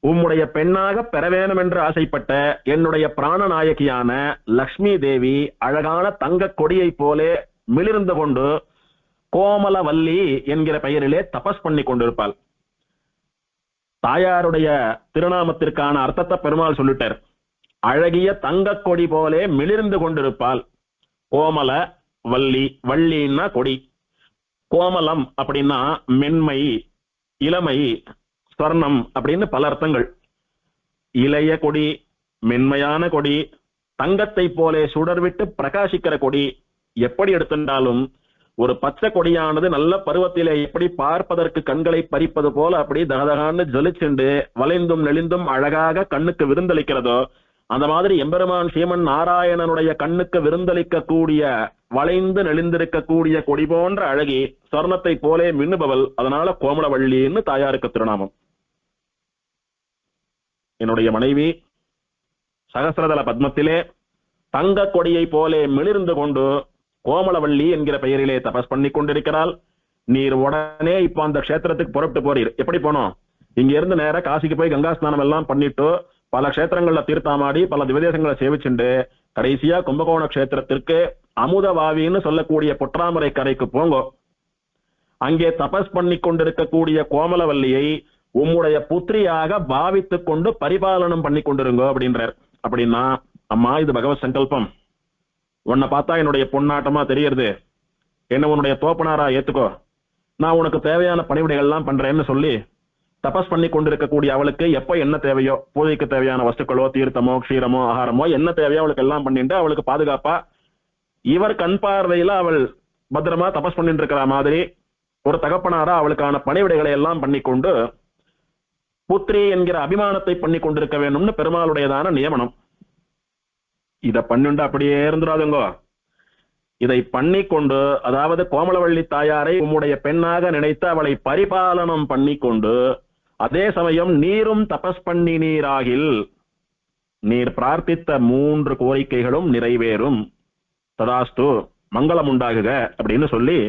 Speaker 1: உம்முடைய பெண்ணாக பெற வேணும் என்று ஆசைப்பட்ட என்னுடைய பிராணநாயகியான லக்ஷ்மி தேவி அழகான தங்க கொடியை போலே மிளிர்ந்து கொண்டு கோமலவல்லி என்கிற பெயரிலே தபஸ் பண்ணி கொண்டிருப்பாள். தாயாருடைய திருநாமத்திற்கான அர்த்தத்தை பெருமாள் சொல்லிட்டார். அழகிய தங்க கொடி போலே மிளிர்ந்து கொண்டிருப்பாள். கோமல வள்ளி, வள்ளின்னா கொடி, கோமலம் அப்படின்னா மென்மை, இளமை, ஸ்வர்ணம் அப்படின்னு பல அர்த்தங்கள். இளைய கொடி, மென்மையான கொடி, தங்கத்தை போலே சுடர்விட்டு பிரகாசிக்கிற கொடி, எப்படி எடுத்துட்டாலும் ஒரு பச்சை கொடியானது நல்ல பருவத்திலே எப்படி பார்ப்பதற்கு கண்களை பறிப்பது போல அப்படி தகதகான்னு ஜொலிச்சுண்டு வளைந்தும் நெளிந்தும் அழகாக கண்ணுக்கு விருந்தளிக்கிறதோ, அந்த மாதிரி எம்பெருமான் ஸ்ரீமன் நாராயணனுடைய கண்ணுக்கு விருந்தளிக்க கூடிய வளைந்து நெளிந்திருக்கக்கூடிய கொடி போன்ற அழகி, சொர்ணத்தை போலே மின்னுபவள். அதனால கோமலவள்ளின்னு தாயாருக்கு திருநாமம். என்னுடைய மனைவி சகசிரதல பத்மத்திலே தங்க கொடியை போலே மிளிர்ந்து கொண்டு கோமலவள்ளி என்கிற பெயரிலே தபஸ் பண்ணி கொண்டிருக்கிறாள். நீர் உடனே இப்ப அந்த கஷேத்திரத்துக்கு புறப்பட்டு போறீர். எப்படி போனோம்? இங்க இருந்து நேர காசிக்கு போய் கங்கா ஸ்நானம் எல்லாம் பண்ணிட்டு பல கஷேத்திரங்கள்ல தீர்த்தாமாடி பல திவதேசங்களை சேவிச்சுண்டு கடைசியா கும்பகோண கஷேத்திரத்திற்கு அமுதவாவின்னு சொல்லக்கூடிய பொற்றாமரை கரைக்கு போங்கோ. அங்கே தபஸ் பண்ணி கொண்டிருக்கக்கூடிய கோமலவல்லியை உம்முடைய புத்திரியாக பாவித்துக் கொண்டு பரிபாலனம் பண்ணி கொண்டிருங்கோ அப்படின்றார். அப்படின்னா, அம்மா இது பகவத் சங்கல்பம், உன்னை பார்த்தா என்னுடைய பொன்னாட்டமா தெரியறது, என்ன உன்னுடைய தோப்பனாரா ஏத்துக்கோ, நான் உனக்கு தேவையான பணிவிடைகள் எல்லாம் பண்றேன்னு சொல்லி தபஸ் பண்ணி கொண்டிருக்கக்கூடிய அவளுக்கு எப்ப என்ன தேவையோ, பூஜைக்கு தேவையான வஸ்துக்களோ தீர்த்தமோ க்ஷீரமோ ஆகாரமோ என்ன தேவையோ அவளுக்கு எல்லாம் பண்ணிட்டு அவளுக்கு பாதுகாப்பா இவர் கண் பார்வையில அவள் பத்திரமா தபஸ் பண்ணிட்டு இருக்கிற மாதிரி ஒரு தகப்பனாரா அவளுக்கான பணிவிடைகளை எல்லாம் பண்ணிக்கொண்டு புத்திரி என்கிற அபிமானத்தை பண்ணி கொண்டிருக்க வேண்டும்னு பெருமாளுடையதான நியமனம். இத பண்ணிண்டு அப்படியே இருந்துடாதுங்கோ. இதை பண்ணி கொண்டு, அதாவது கோமலவள்ளி தாயாரை உம்முடைய பெண்ணாக நினைத்து அவளை பரிபாலனம் பண்ணி கொண்டு, அதே சமயம் நீரும் தபஸ் பண்ணி நீராகில் நீர் பிரார்த்தித்த 3 கோரிக்கைகளும் நிறைவேறும், ததாஸ்து மங்களம் உண்டாகுக அப்படின்னு சொல்லி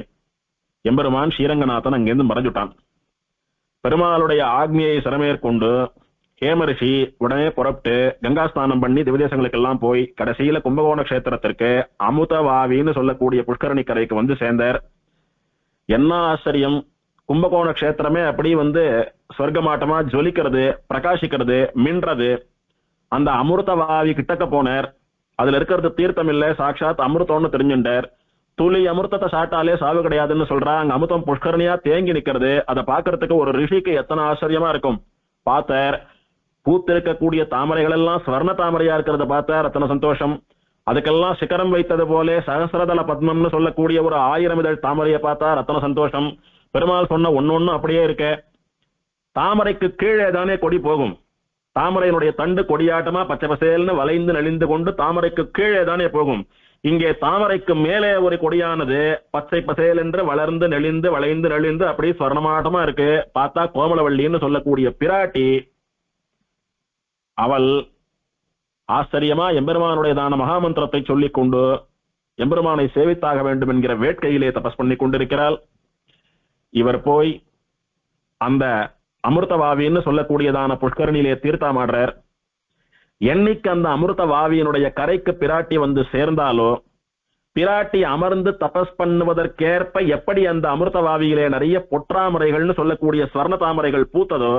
Speaker 1: எம்பெருமான் ஸ்ரீரங்கநாதன் அங்கிருந்து மறைஞ்சுட்டான். பெருமாளுடைய ஆக்னியை சிறமேற்கொண்டு ஹேமரிஷி உடனே புறப்பட்டு கங்கா ஸ்நானம் பண்ணி திவதேசங்களுக்கு எல்லாம் போய் கடைசியில கும்பகோண கஷேத்திரத்திற்கு அமுதவாவின்னு சொல்லக்கூடிய புஷ்கரணி கரைக்கு வந்து சேர்ந்தார். என்ன ஆச்சரியம், கும்பகோண கஷேத்திரமே அப்படி சொர்க்கமாட்டமா ஜொலிக்கிறது, பிரகாசிக்கிறது, மின்றது. அந்த அமிர்தவாவி கிட்டக்க போனார். அதுல இருக்கிறது தீர்த்தம் இல்ல, சாட்சாத் அமிர்தம்னு தெரிஞ்சுட்டார். துளி அமிர்தத்தை சாட்டாலே சாவு கிடையாதுன்னு சொல்றா. அங்க அமிர்தம் புஷ்கரணியா தேங்கி நிக்கிறது. அதை பாக்குறதுக்கு ஒரு ரிஷிக்கு எத்தனை ஆச்சரியமா இருக்கும். பார்த்தார், பூத்திருக்கக்கூடிய தாமரைகள் எல்லாம் ஸ்வர்ண தாமரையா இருக்கிறத பார்த்தார், அத்தனை சந்தோஷம். அதுக்கெல்லாம் சிகரம் வைத்தது போலே சகசிரதல பத்மம்னு சொல்லக்கூடிய ஒரு 1000 இதழ் தாமரையை பார்த்தார், அத்தனை சந்தோஷம். பெருமாள் சொன்ன ஒன்னொன்னு அப்படியே இருக்க. தாமரைக்கு கீழே தானே கொடி போகும். தாமரையினுடைய தண்டு கொடியாட்டமா பச்சை பசேல்னு வளைந்து நெளிந்து கொண்டு தாமரைக்கு கீழே தானே போகும். இங்கே தாமரைக்கு மேலே ஒரு கொடியானது பச்சை பசேல் என்று வளர்ந்து நெளிந்து வளைந்து நெளிந்து அப்படி ஸ்வர்ணமாட்டமா இருக்கு. பார்த்தா கோமலவள்ளின்னு சொல்லக்கூடிய பிராட்டி அவள் ஆச்சரியமா எம்பெருமானுடையதான மகாமந்திரத்தை சொல்லிக் கொண்டு எம்பெருமானை சேவித்தாக வேண்டும் என்கிற வேட்கையிலே தபஸ் பண்ணி கொண்டிருக்கிறாள். இவர் போய் அந்த அமிர்தவாவின்னு சொல்லக்கூடியதான புஷ்கரணியிலே தீர்த்தாமாடுறார். என்னைக்கு அந்த அமிர்தவாவியினுடைய கரைக்கு பிராட்டி வந்து சேர்ந்தாலோ, பிராட்டி அமர்ந்து தபஸ் பண்ணுவதற்கேற்ப எப்படி அந்த அமிர்தவாவியிலே நிறைய பொற்றாமரைகள்னு சொல்லக்கூடிய ஸ்வர்ண தாமரைகள் பூத்ததோ,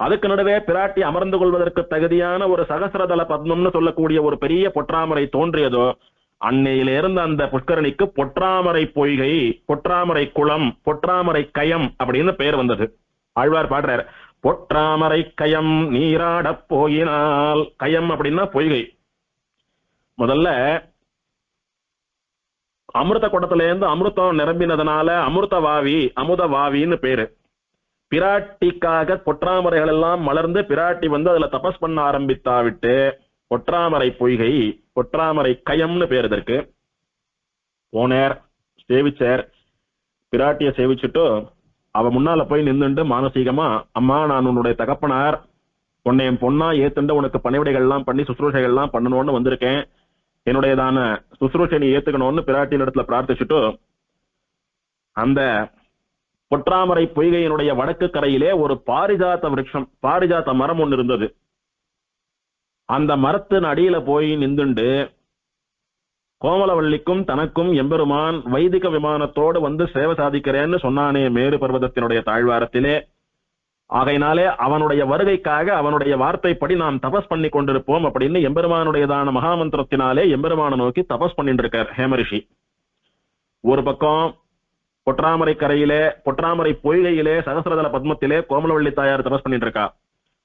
Speaker 1: அதுக்கு நடுவே பிராட்டி அமர்ந்து கொள்வதற்கு தகுதியான ஒரு சகசிரதல பத்மம்னு சொல்லக்கூடிய ஒரு பெரிய பொற்றாமரை தோன்றியதோ, அன்னையிலிருந்து அந்த புஷ்கரணிக்கு பொற்றாமரை பொய்கை, பொற்றாமரை குளம், பொற்றாமரை கயம் அப்படின்னு பெயர் வந்தது. ஆழ்வார் பாடுறார், பொற்றாமரை கயம் நீராட போயினால். கயம் அப்படின்னா பொய்கை. முதல்ல அமிர்த குடத்துல இருந்து அமிர்தம் நிரம்பினதுனால அமிர்தவாவி, அமுதவாவின்னு பேரு. பிராட்டிக்காக பொற்றாமரைகள் எல்லாம் மலர்ந்து பிராட்டி அதுல தபஸ் பண்ண ஆரம்பித்தாவிட்டு பொற்றாமரை பொய்கை, பொற்றாமரை கயம்னு பேர் இதற்கு. போனேர், சேவிச்சார். பிராட்டிய சேவிச்சுட்டு அவ முன்னால போய் நின்றுண்டு மானசீகமா, அம்மா நான் உன்னுடைய தகப்பனார், உன்னை என் பொண்ணா ஏத்துண்டு உனக்கு பணிவிடைகள் எல்லாம் பண்ணி சுசுரூஷைகள் எல்லாம் பண்ணணும்னு வந்திருக்கேன், என்னுடையதான சுசுரூஷை நீ ஏத்துக்கணும்னு பிராட்டியின் இடத்துல பிரார்த்திச்சுட்டு அந்த பொற்றாமரை பொய்கையினுடைய வடக்கு கரையிலே ஒரு பாரிஜாத்த விருட்சம், பாரிஜாத்த மரம் ஒன்று இருந்தது. அந்த மரத்தின் அடியில போய் நின்றுண்டு கோமலவள்ளிக்கும் தனக்கும் எம்பெருமான் வைதிக விமானத்தோடு சேவை சாதிக்கிறேன்னு சொன்னானே மேரு பர்வதத்தினுடைய தாழ்வாரத்திலே. ஆகையினாலே அவனுடைய வருகைக்காக அவனுடைய வார்த்தைப்படி நாம் தபஸ் பண்ணி கொண்டிருப்போம் அப்படின்னு எம்பெருமானுடையதான மகாமந்திரத்தினாலே எம்பெருமான நோக்கி தபஸ் பண்ணிட்டு இருக்கார் ஹேமரிஷி. ஒரு பக்கம் பொற்றாமரை கரையிலே, பொற்றாமரை பொய்கையிலே, சகசிரதல பத்மத்திலே கோமலவள்ளி தாயார் தபஸ் பண்ணிட்டு இருக்கா.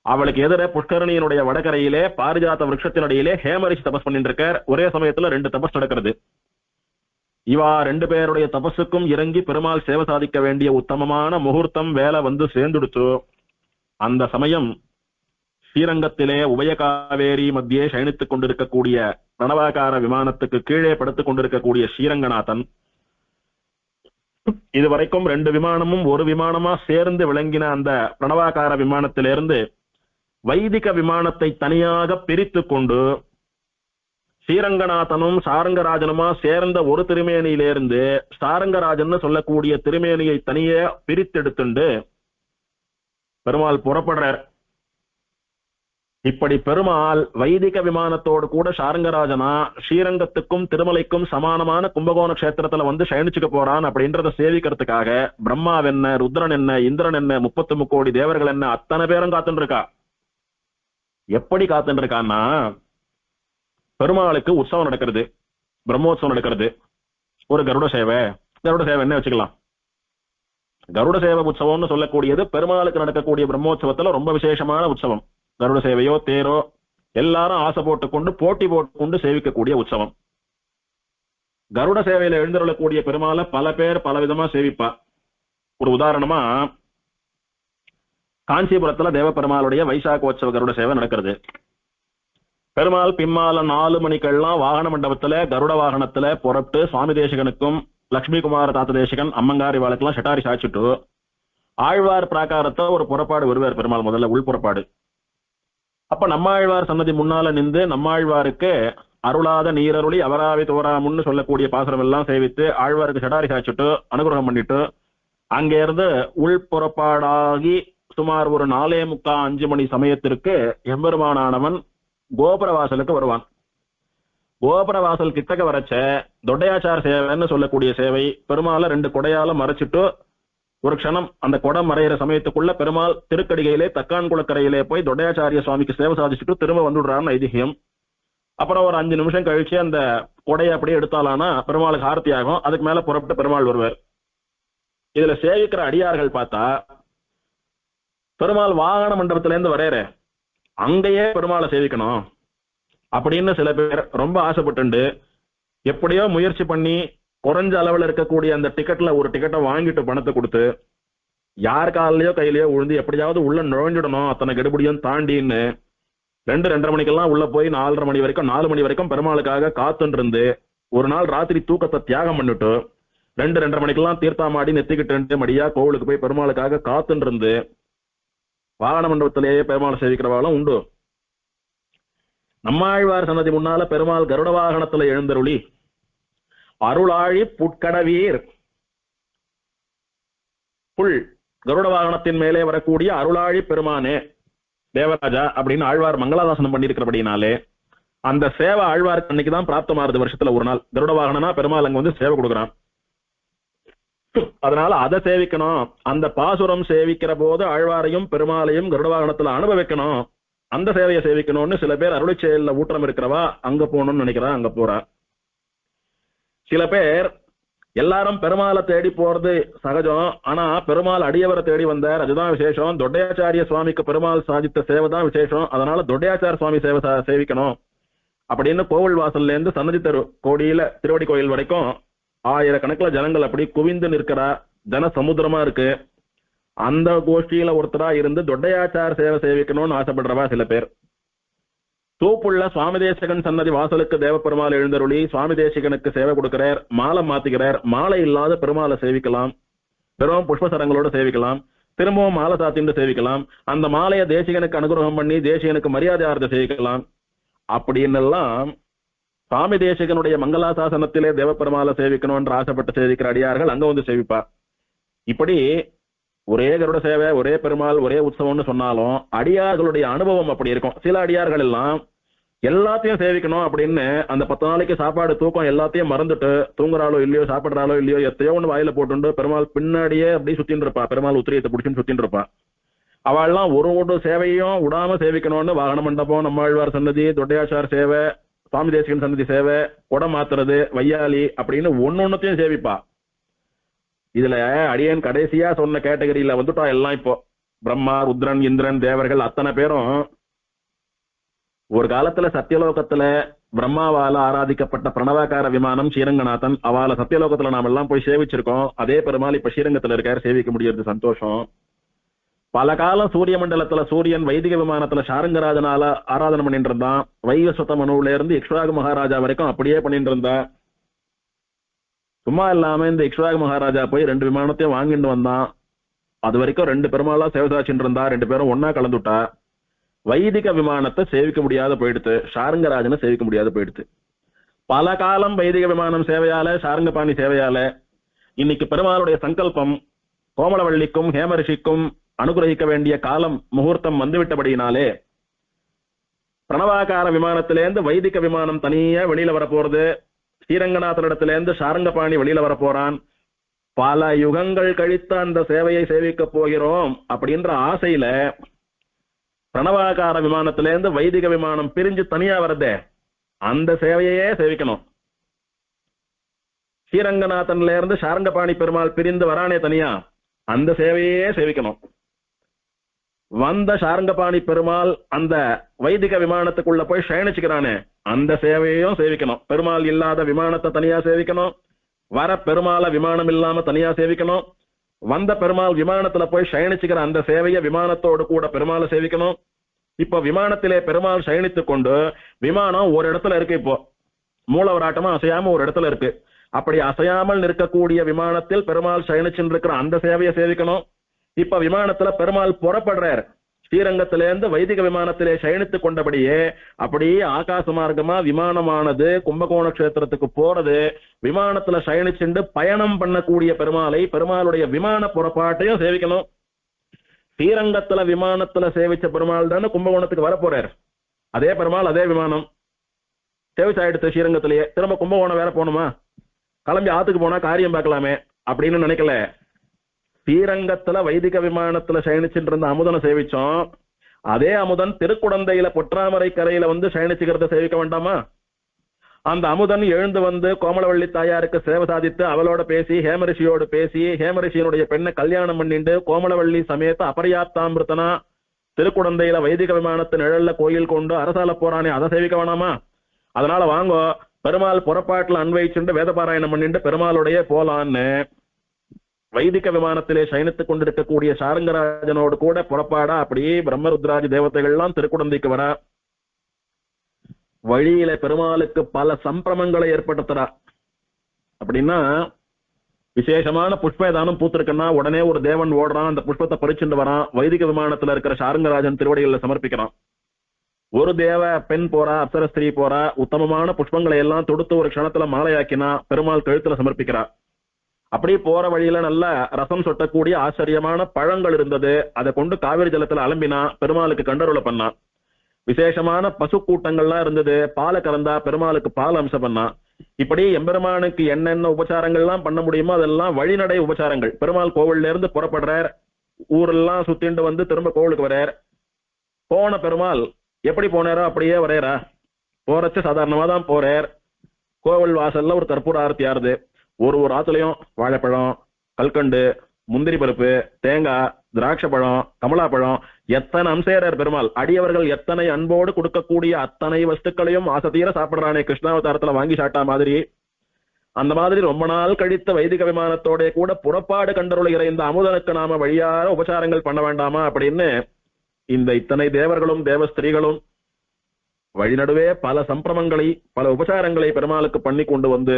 Speaker 1: அவளுக்கு எதிர புஷ்கரணியினுடைய வடகரையிலே பாரிஜாத்த விருட்சத்தினுடையிலே ஹேமரிஷி தபஸ் பண்ணிட்டு இருக்கார். ஒரே சமயத்துல 2 தபஸ் நடக்கிறது. இவா 2 பேருடைய தபசுக்கும் இறங்கி பெருமாள் சேவை சாதிக்க வேண்டிய உத்தமமான முகூர்த்தம் வேலை வந்து சேர்ந்துடுச்சு. அந்த சமயம் ஸ்ரீரங்கத்திலே உபயகாவேரி மத்தியே சயனித்துக் கொண்டிருக்கக்கூடிய பிரணவாகார விமானத்துக்கு கீழே படுத்துக் கொண்டிருக்கக்கூடிய ஸ்ரீரங்கநாதன் இதுவரைக்கும் 2 விமானமும் ஒரு விமானமா சேர்ந்து விளங்கின அந்த பிரணவாகார விமானத்திலிருந்து வைதிக விமானத்தை தனியாக பிரித்து கொண்டு ஸ்ரீரங்கநாதனும் சாரங்கராஜனுமா சேர்ந்த ஒரு திருமேனியிலிருந்து சாரங்கராஜன் சொல்லக்கூடிய திருமேனியை தனியே பிரித்தெடுத்துண்டு பெருமாள் புறப்படுறார். இப்படி பெருமாள் வைதிக விமானத்தோடு கூட சாரங்கராஜனா ஸ்ரீரங்கத்துக்கும் திருமலைக்கும் சமானமான கும்பகோண கஷேத்திரத்துல வந்து சயனிச்சுக்க போறான் அப்படின்றத சேவிக்கிறதுக்காக பிரம்மாவ் என்ன, ருத்ரன் என்ன, இந்திரன் என்ன, 33 கோடி தேவர்கள் என்ன, அத்தனை பேரும் காத்துட்டு இருக்கா. எப்படி காத்துட்டு இருக்கான்னா, பெருமாளுக்கு உற்சவம் நடக்கிறது, பிரம்மோற்சவம் நடக்கிறது, ஒரு கருட சேவை என்ன வச்சுக்கலாம். கருட சேவை உற்சவம்னு சொல்லக்கூடியது பெருமாளுக்கு நடக்கக்கூடிய பிரம்மோற்சவத்துல ரொம்ப விசேஷமான உற்சவம். கருட சேவையோ தேரோ எல்லாரும் ஆசை போட்டுக்கொண்டு போட்டி போட்டுக்கொண்டு சேவிக்கக்கூடிய உற்சவம். கருட சேவையில எழுந்தருளக்கூடிய பெருமாளை பல பேர் பல விதமா சேவிப்பா. ஒரு உதாரணமா காஞ்சிபுரத்துல தேவ பெருமாளுடைய வைசாகோற்சவ கருட சேவை நடக்கிறது. பெருமாள் பிம்மால 4 மணிக்கெல்லாம் வாகன மண்டபத்துல கருட வாகனத்துல புறப்பட்டு சுவாமி தேசிகனுக்கும் லட்சுமி குமார தாத்த தேசிகன் அம்மங்காரி வாழ்க்கெல்லாம் ஷட்டாரி சாய்ச்சிட்டு ஆழ்வார் பிராகாரத்தை ஒரு புறப்பாடு வருவார் பெருமாள், முதல்ல உள் புறப்பாடு. அப்ப நம்மாழ்வார் சன்னதி முன்னால நின்று நம்மாழ்வாருக்கு அருளாத நீரருளி அவராவி தோராமுன்னு சொல்லக்கூடிய பாசுரம் எல்லாம் சேவித்து ஆழ்வாருக்கு ஷடாரி சாய்ச்சிட்டு அனுகிரகம் பண்ணிட்டு அங்க இருந்து உள் புறப்பாடாகி சுமார் ஒரு 4:45 மணி சமயத்திற்கு எம்பெருமானானவன் கோபுரவாசலுக்கு வருவான். கோபுரவாசல் கிட்டக்க வரச்ச தொட்டையாச்சார சேவைன்னு சொல்லக்கூடிய சேவை பெருமாளை 2 கொடையால மறைச்சிட்டு ஒரு க்ஷணம் அந்த கொடை மறையிற சமயத்துக்குள்ள பெருமாள் திருக்கடிகையிலே தக்கான் குளக்கரையிலே போய் தொட்டையாச்சாரிய சுவாமிக்கு சேவை சாதிச்சுட்டு திரும்ப வந்துடுறான்னு ஐதிஹியம். அப்புறம் ஒரு 5 நிமிஷம் கழிச்சு அந்த கொடையை அப்படியே எடுத்தாலானா பெருமாளுக்கு ஆரத்தி ஆகும். அதுக்கு மேல புறப்பட்டு பெருமாள் வருவார். இதுல சேவிக்கிற அடியார்கள் பார்த்தா பெருமாள் வாகன மண்டபத்துல இருந்து வரையற அங்கேயே பெருமாளை சேவிக்கணும் அப்படின்னு சில பேர் ரொம்ப ஆசைப்பட்டு எப்படியோ முயற்சி பண்ணி குறைஞ்ச அளவுல இருக்கக்கூடிய அந்த டிக்கெட்ல ஒரு டிக்கெட்டை வாங்கிட்டு பணத்தை கொடுத்து யார் காலையோ கையிலயோ உழுந்து எப்படியாவது உள்ள நுழைஞ்சிடணும் அத்தனை கெடுபடியும் தாண்டின்னு 2-2:30 மணிக்கெல்லாம் உள்ள போய் 4:30 மணி வரைக்கும் 4 மணி வரைக்கும் பெருமாளுக்காக காத்துன்னு இருந்து ஒரு நாள் ராத்திரி தூக்கத்தை தியாகம் பண்ணிட்டு 2-2:30 மணிக்கெல்லாம் தீர்த்தாமாடி நெத்திக்கிட்டு மடியா கோவிலுக்கு போய் பெருமாளுக்காக காத்துன்னு இருந்து வாகன மண்டபத்திலேயே பெருமாளை சேவிக்கிறவாளும் உண்டு. நம்மாழ்வார் சன்னதி முன்னால பெருமாள் கருட வாகனத்துல எழுந்தருளி அருளாழி புட்கடவீர் புல் கருட வாகனத்தின் மேலே வரக்கூடிய அருளாழி பெருமானே தேவராஜா அப்படின்னு ஆழ்வார் மங்களாதாசனம் பண்ணிருக்கிறபடினாலே அந்த சேவை ஆழ்வாருக்கு அன்னைக்குதான் பிராப்தமாறுது. வருஷத்துல ஒரு நாள் கருட வாகனம்னா பெருமாள் அங்க வந்து சேவை கொடுக்குறான். அதனால அதை சேவிக்கணும். அந்த பாசுரம் சேவிக்கிற போது ஆழ்வாரையும் பெருமாளையும் கருட வாகனத்துல அனுபவிக்கணும். அந்த சேவையை சேவிக்கணும்னு சில பேர் அருளை செயல்ல ஊற்றம் இருக்கிறவா அங்க போகணும்னு நினைக்கிறா, அங்க போறா. சில பேர் எல்லாரும் பெருமாளை தேடி போறது சகஜம், ஆனா பெருமாள் அடியவரை தேடி வந்தார், அதுதான் விசேஷம். தொட்டையாச்சாரிய சுவாமிக்கு பெருமாள் சாதித்த சேவை தான் விசேஷம். அதனால தொட்டையாச்சார சுவாமி சேவை சேவிக்கணும் அப்படின்னு கோவில் வாசல்ல இருந்து சன்னதி தெரு கோடியில திருவடி கோயில் வரைக்கும் 1000கணக்கில் ஜனங்கள் அப்படி குவிந்து நிற்கிறா. ஜன சமுத்திரமா இருக்கு. அந்த கோஷ்டியில ஒருத்தரா இருந்து தொட்டையாச்சார சேவை சேவிக்கணும்னு ஆசைப்படுறவா சில பேர். தூப்புள்ள சுவாமி தேசிகன் சன்னதி வாசலுக்கு தேவ பெருமாள் எழுந்தருளி சுவாமி தேசிகனுக்கு சேவை கொடுக்கிறார், மாலை மாத்துகிறார். மாலை இல்லாத பெருமாளை சேவிக்கலாம், வெறும் புஷ்பசரங்களோட சேவிக்கலாம், திரும்பவும் மாலை சாத்தின்னு சேவிக்கலாம். அந்த மாலையை தேசிகனுக்கு அனுகிரகம் பண்ணி தேசிகனுக்கு மரியாதை ஆர்த்த சேவிக்கலாம். அப்படின்னு எல்லாம் சுவாமி தேசிகனுடைய மங்களாசாசனத்திலே தேவ பெருமாளை சேவிக்கணும் என்று ஆசைப்பட்டு சேவிக்கிற அடியார்கள் அங்க வந்து சேவிப்பா. இப்படி ஒரே கருட சேவை ஒரே பெருமாள் ஒரே உற்சவம்னு சொன்னாலும் அடியார்களுடைய அனுபவம் அப்படி இருக்கும். சில அடியார்கள் எல்லாம் எல்லாத்தையும் சேவிக்கணும் அப்படின்னு அந்த 10 நாளைக்கு சாப்பாடு தூக்கம் எல்லாத்தையும் மறந்துட்டு தூங்குறாளோ இல்லையோ சாப்பிடுறாளோ இல்லையோ எத்தையோ ஒண்ணு வாயில போட்டு பெருமாள் பின்னாடியே அப்படி சுத்தின்னு இருப்பா. பெருமாள் உத்திரியத்தை பிடிச்சுன்னு சுத்தின்னு இருப்பா. அவள்லாம் ஒரு சேவையும் விடாம சேவிக்கணும்னு வாகன மண்டபம், நம்மாழ்வார் சன்னதி, தொட்டையாச்சார் சேவை, சுவாமி தேசிகன் சன்னதி சேவை, குடம் மாத்துறது, வையாளி அப்படின்னு ஒன்னொன்னுத்தையும் சேவிப்பா. இதுல அடியன் கடைசியா சொன்ன கேட்டகரியில வந்துட்டா எல்லாம். இப்போ பிரம்மா, ருத்ரன், இந்திரன், தேவர்கள் அத்தனை பேரும் ஒரு காலத்துல சத்தியலோகத்துல பிரம்மாவால ஆராதிக்கப்பட்ட பிரணவாகார விமானம் ஸ்ரீரங்கநாதன். அவளை சத்தியலோகத்துல நாம எல்லாம் போய் சேவிச்சிருக்கோம். அதே பெருமாள் இப்ப ஸ்ரீரங்கத்துல இருக்காரு, சேவிக்க முடியறது சந்தோஷம். பல காலம் சூரிய மண்டலத்துல சூரியன் வைதிக விமானத்துல சாரங்கராஜனால ஆராதனை பண்ணிட்டு இருந்தான். வைவஸ்வத மனுவில இருந்து இக்ஷ்வாகு மகாராஜா வரைக்கும் அப்படியே பண்ணிட்டு இருந்தா. சும்மா இல்லாம இந்த இக்ஷ்வாகு மகாராஜா போய் 2 விமானத்தையும் வாங்கிட்டு வந்தான். அது வரைக்கும் 2 பெருமாளா சேவசாச்சின்னு இருந்தா. 2 பேரும் ஒன்னா கலந்துட்டா. வைதிக விமானத்தை சேவிக்க முடியாத போயிடுத்து, சாரங்கராஜனை சேவிக்க முடியாத போயிடுத்து. பல காலம் வைதிக விமானம் சேவையால, சாரங்கபாணி சேவையால இன்னைக்கு பெருமாளுடைய சங்கல்பம் கோமலவள்ளிக்கும் ஹேமரிஷிக்கும் அனுகிரகிக்க வேண்டிய காலம் முகூர்த்தம் வந்துவிட்டபடியினாலே பிரணவாகார விமானத்திலேருந்து வைதிக விமானம் தனியா வெளியில வரப்போறது. ஸ்ரீரங்கநாதனிடத்திலேருந்து சாரங்கபாணி வெளியில வரப்போறான். பல யுகங்கள் கழித்த அந்த சேவையை சேவிக்க போகிறோம் அப்படின்ற ஆசையில பிரணவாகார விமானத்திலேருந்து வைதிக விமானம் பிரிஞ்சு தனியா வருதே, அந்த சேவையே சேவிக்கணும். ஸ்ரீரங்கநாதன்ல இருந்து சாரங்கபாணி பெருமாள் பிரிந்து வரானே தனியா, அந்த சேவையே சேவிக்கணும். வந்த சாரங்கபாணி பெருமாள் அந்த வைதிக விமானத்துக்குள்ள போய் சயனிச்சுக்கிறானே, அந்த சேவையையும் சேவிக்கணும். பெருமாள் இல்லாத விமானத்தை தனியா சேவிக்கணும். வர பெருமாளை விமானம் இல்லாம தனியா சேவிக்கணும். வந்த பெருமாள் விமானத்துல போய் சயனிச்சுக்கிற அந்த சேவையை விமானத்தோடு கூட பெருமாளை சேவிக்கணும். இப்ப விமானத்திலே பெருமாள் சயனித்துக் கொண்டு விமானம் ஒரு இடத்துல இருக்கு. இப்போ மூலவராட்டமா அசையாம ஒரு இடத்துல இருக்கு. அப்படி அசையாமல் நிற்கக்கூடிய விமானத்தில் பெருமாள் சயனிச்சுன்னு இருக்கிற அந்த சேவையை சேவிக்கணும். இப்ப விமானத்துல பெருமாள் புறப்படுறார். ஸ்ரீரங்கத்திலேருந்து வைதிக விமானத்திலே சயனித்துக் கொண்டபடியே அப்படியே ஆகாச மார்க்கமா விமானமானது கும்பகோண கஷேத்திரத்துக்கு போறது. விமானத்துல சயனிச்சுண்டு பயணம் பண்ணக்கூடிய பெருமாளை, பெருமாளுடைய விமான புறப்பாட்டையும் சேவிக்கணும். ஸ்ரீரங்கத்துல விமானத்துல சேவிச்ச பெருமாள் தானே கும்பகோணத்துக்கு வர போறார். அதே பெருமாள் அதே விமானம் சேவிச்சாயிடுத்து ஸ்ரீரங்கத்திலேயே. திரும்ப கும்பகோணம் வேற போகணுமா? கிளம்பி ஆத்துக்கு போனா காரியம் பார்க்கலாமே அப்படின்னு நினைக்கல. ஸ்ரீரங்கத்துல வைதிக விமானத்துல சயனிச்சுட்டு இருந்த அமுதனை சேவிச்சோம். அதே அமுதன் திருக்குடந்தையில பொற்றாமரை கரையில வந்து சயனிச்சுக்கிறத சேவிக்க வேண்டாமா? அந்த அமுதன் எழுந்து வந்து கோமலவள்ளி தாயாருக்கு சேவை சாதித்து அவளோட பேசி ஹேமரிஷியோடு பேசி ஹேமரிஷியனுடைய பெண்ணை கல்யாணம் பண்ணிட்டு கோமலவள்ளி சமேத அபரியாப்தாமிருத்தனா திருக்குடந்தையில வைதிக விமானத்து நிழல்ல கோயில் கொண்டு அரசால போறானே, அதை சேவிக்க வேணாமா? அதனால வாங்கோ, பெருமாள் புறப்பாட்டுல அன்வயிச்சுண்டு வேத பாராயணம் பண்ணிட்டு பெருமாளுடைய போலான்னு வைதிக விமானத்திலே சயனித்துக் கொண்டிருக்கக்கூடிய சாரங்கராஜனோடு கூட புறப்பாடா அப்படியே பிரம்மருத்ராஜி தேவதைகள்லாம் திருக்குடந்தைக்கு வர வழியில பெருமாளுக்கு பல சம்பிரமங்களை ஏற்படுத்துறா. அப்படின்னா விசேஷமான புஷ்ப ஏதானும் பூத்திருக்குன்னா உடனே ஒரு தேவன் ஓடுறான், அந்த புஷ்பத்தை பறிச்சுட்டு வரான், வைதிக விமானத்துல இருக்கிற சாரங்கராஜன் திருவடிகளில் சமர்ப்பிக்கிறான். ஒரு தேவ பெண் போறா, அப்சரஸ்திரீ போறா, உத்தமமான புஷ்பங்களை எல்லாம் தொடுத்து ஒரு க்ஷணத்துல மாலையாக்கினா பெருமாள் கழுத்துல சமர்ப்பிக்கிறா. அப்படி போற வழியில நல்ல ரசம் சொட்டக்கூடிய ஆச்சரியமான பழங்கள் இருந்தது. அதை கொண்டு காவிரி ஜலத்துல அலம்பினா பெருமாளுக்கு கண்டருளை பண்ணா. விசேஷமான பசு கூட்டங்கள்லாம் இருந்தது, பாலை கலந்தா பெருமாளுக்கு பால் அம்சம் பண்ணா. இப்படி எம்பெருமானுக்கு என்னென்ன உபச்சாரங்கள்லாம் பண்ண முடியுமோ அதெல்லாம் வழிநடை உபச்சாரங்கள். பெருமாள் கோவில்ல இருந்து புறப்படுறார், ஊரெல்லாம் சுத்திண்டு வந்து திரும்ப கோவிலுக்கு வர்றார். போன பெருமாள் எப்படி போனாரோ அப்படியே வரையறா. போறச்சு சாதாரணமா தான் போறார். கோவில் வாசல்ல ஒரு கற்பூர ஆரத்தி ஆறுது. ஒரு ஆத்துலயும் வாழைப்பழம், கல்கண்டு, முந்திரி பருப்பு, தேங்காய், திராட்சை பழம், கமலா பழம், எத்தனை அம்சேரர் பெருமாள். அடியவர்கள் எத்தனை அன்போடு கொடுக்கக்கூடிய அத்தனை வஸ்துக்களையும் ஆசத்தீர சாப்பிடுறானே கிருஷ்ணாவதாரத்துல வாங்கி சாட்டா மாதிரி. அந்த மாதிரி ரொம்ப நாள் கழித்த வைதிக விமானத்தோட கூட புறப்பாடு கண்டருளுகிற இந்த அமுதனுக்கு நாம வழியார உபசாரங்கள் பண்ண வேண்டாமா அப்படின்னு இந்த இத்தனை தேவர்களும் தேவ ஸ்திரீகளும் வழிநடுவே பல சம்பிரமங்களை பல உபசாரங்களை பெருமாளுக்கு பண்ணி கொண்டு வந்து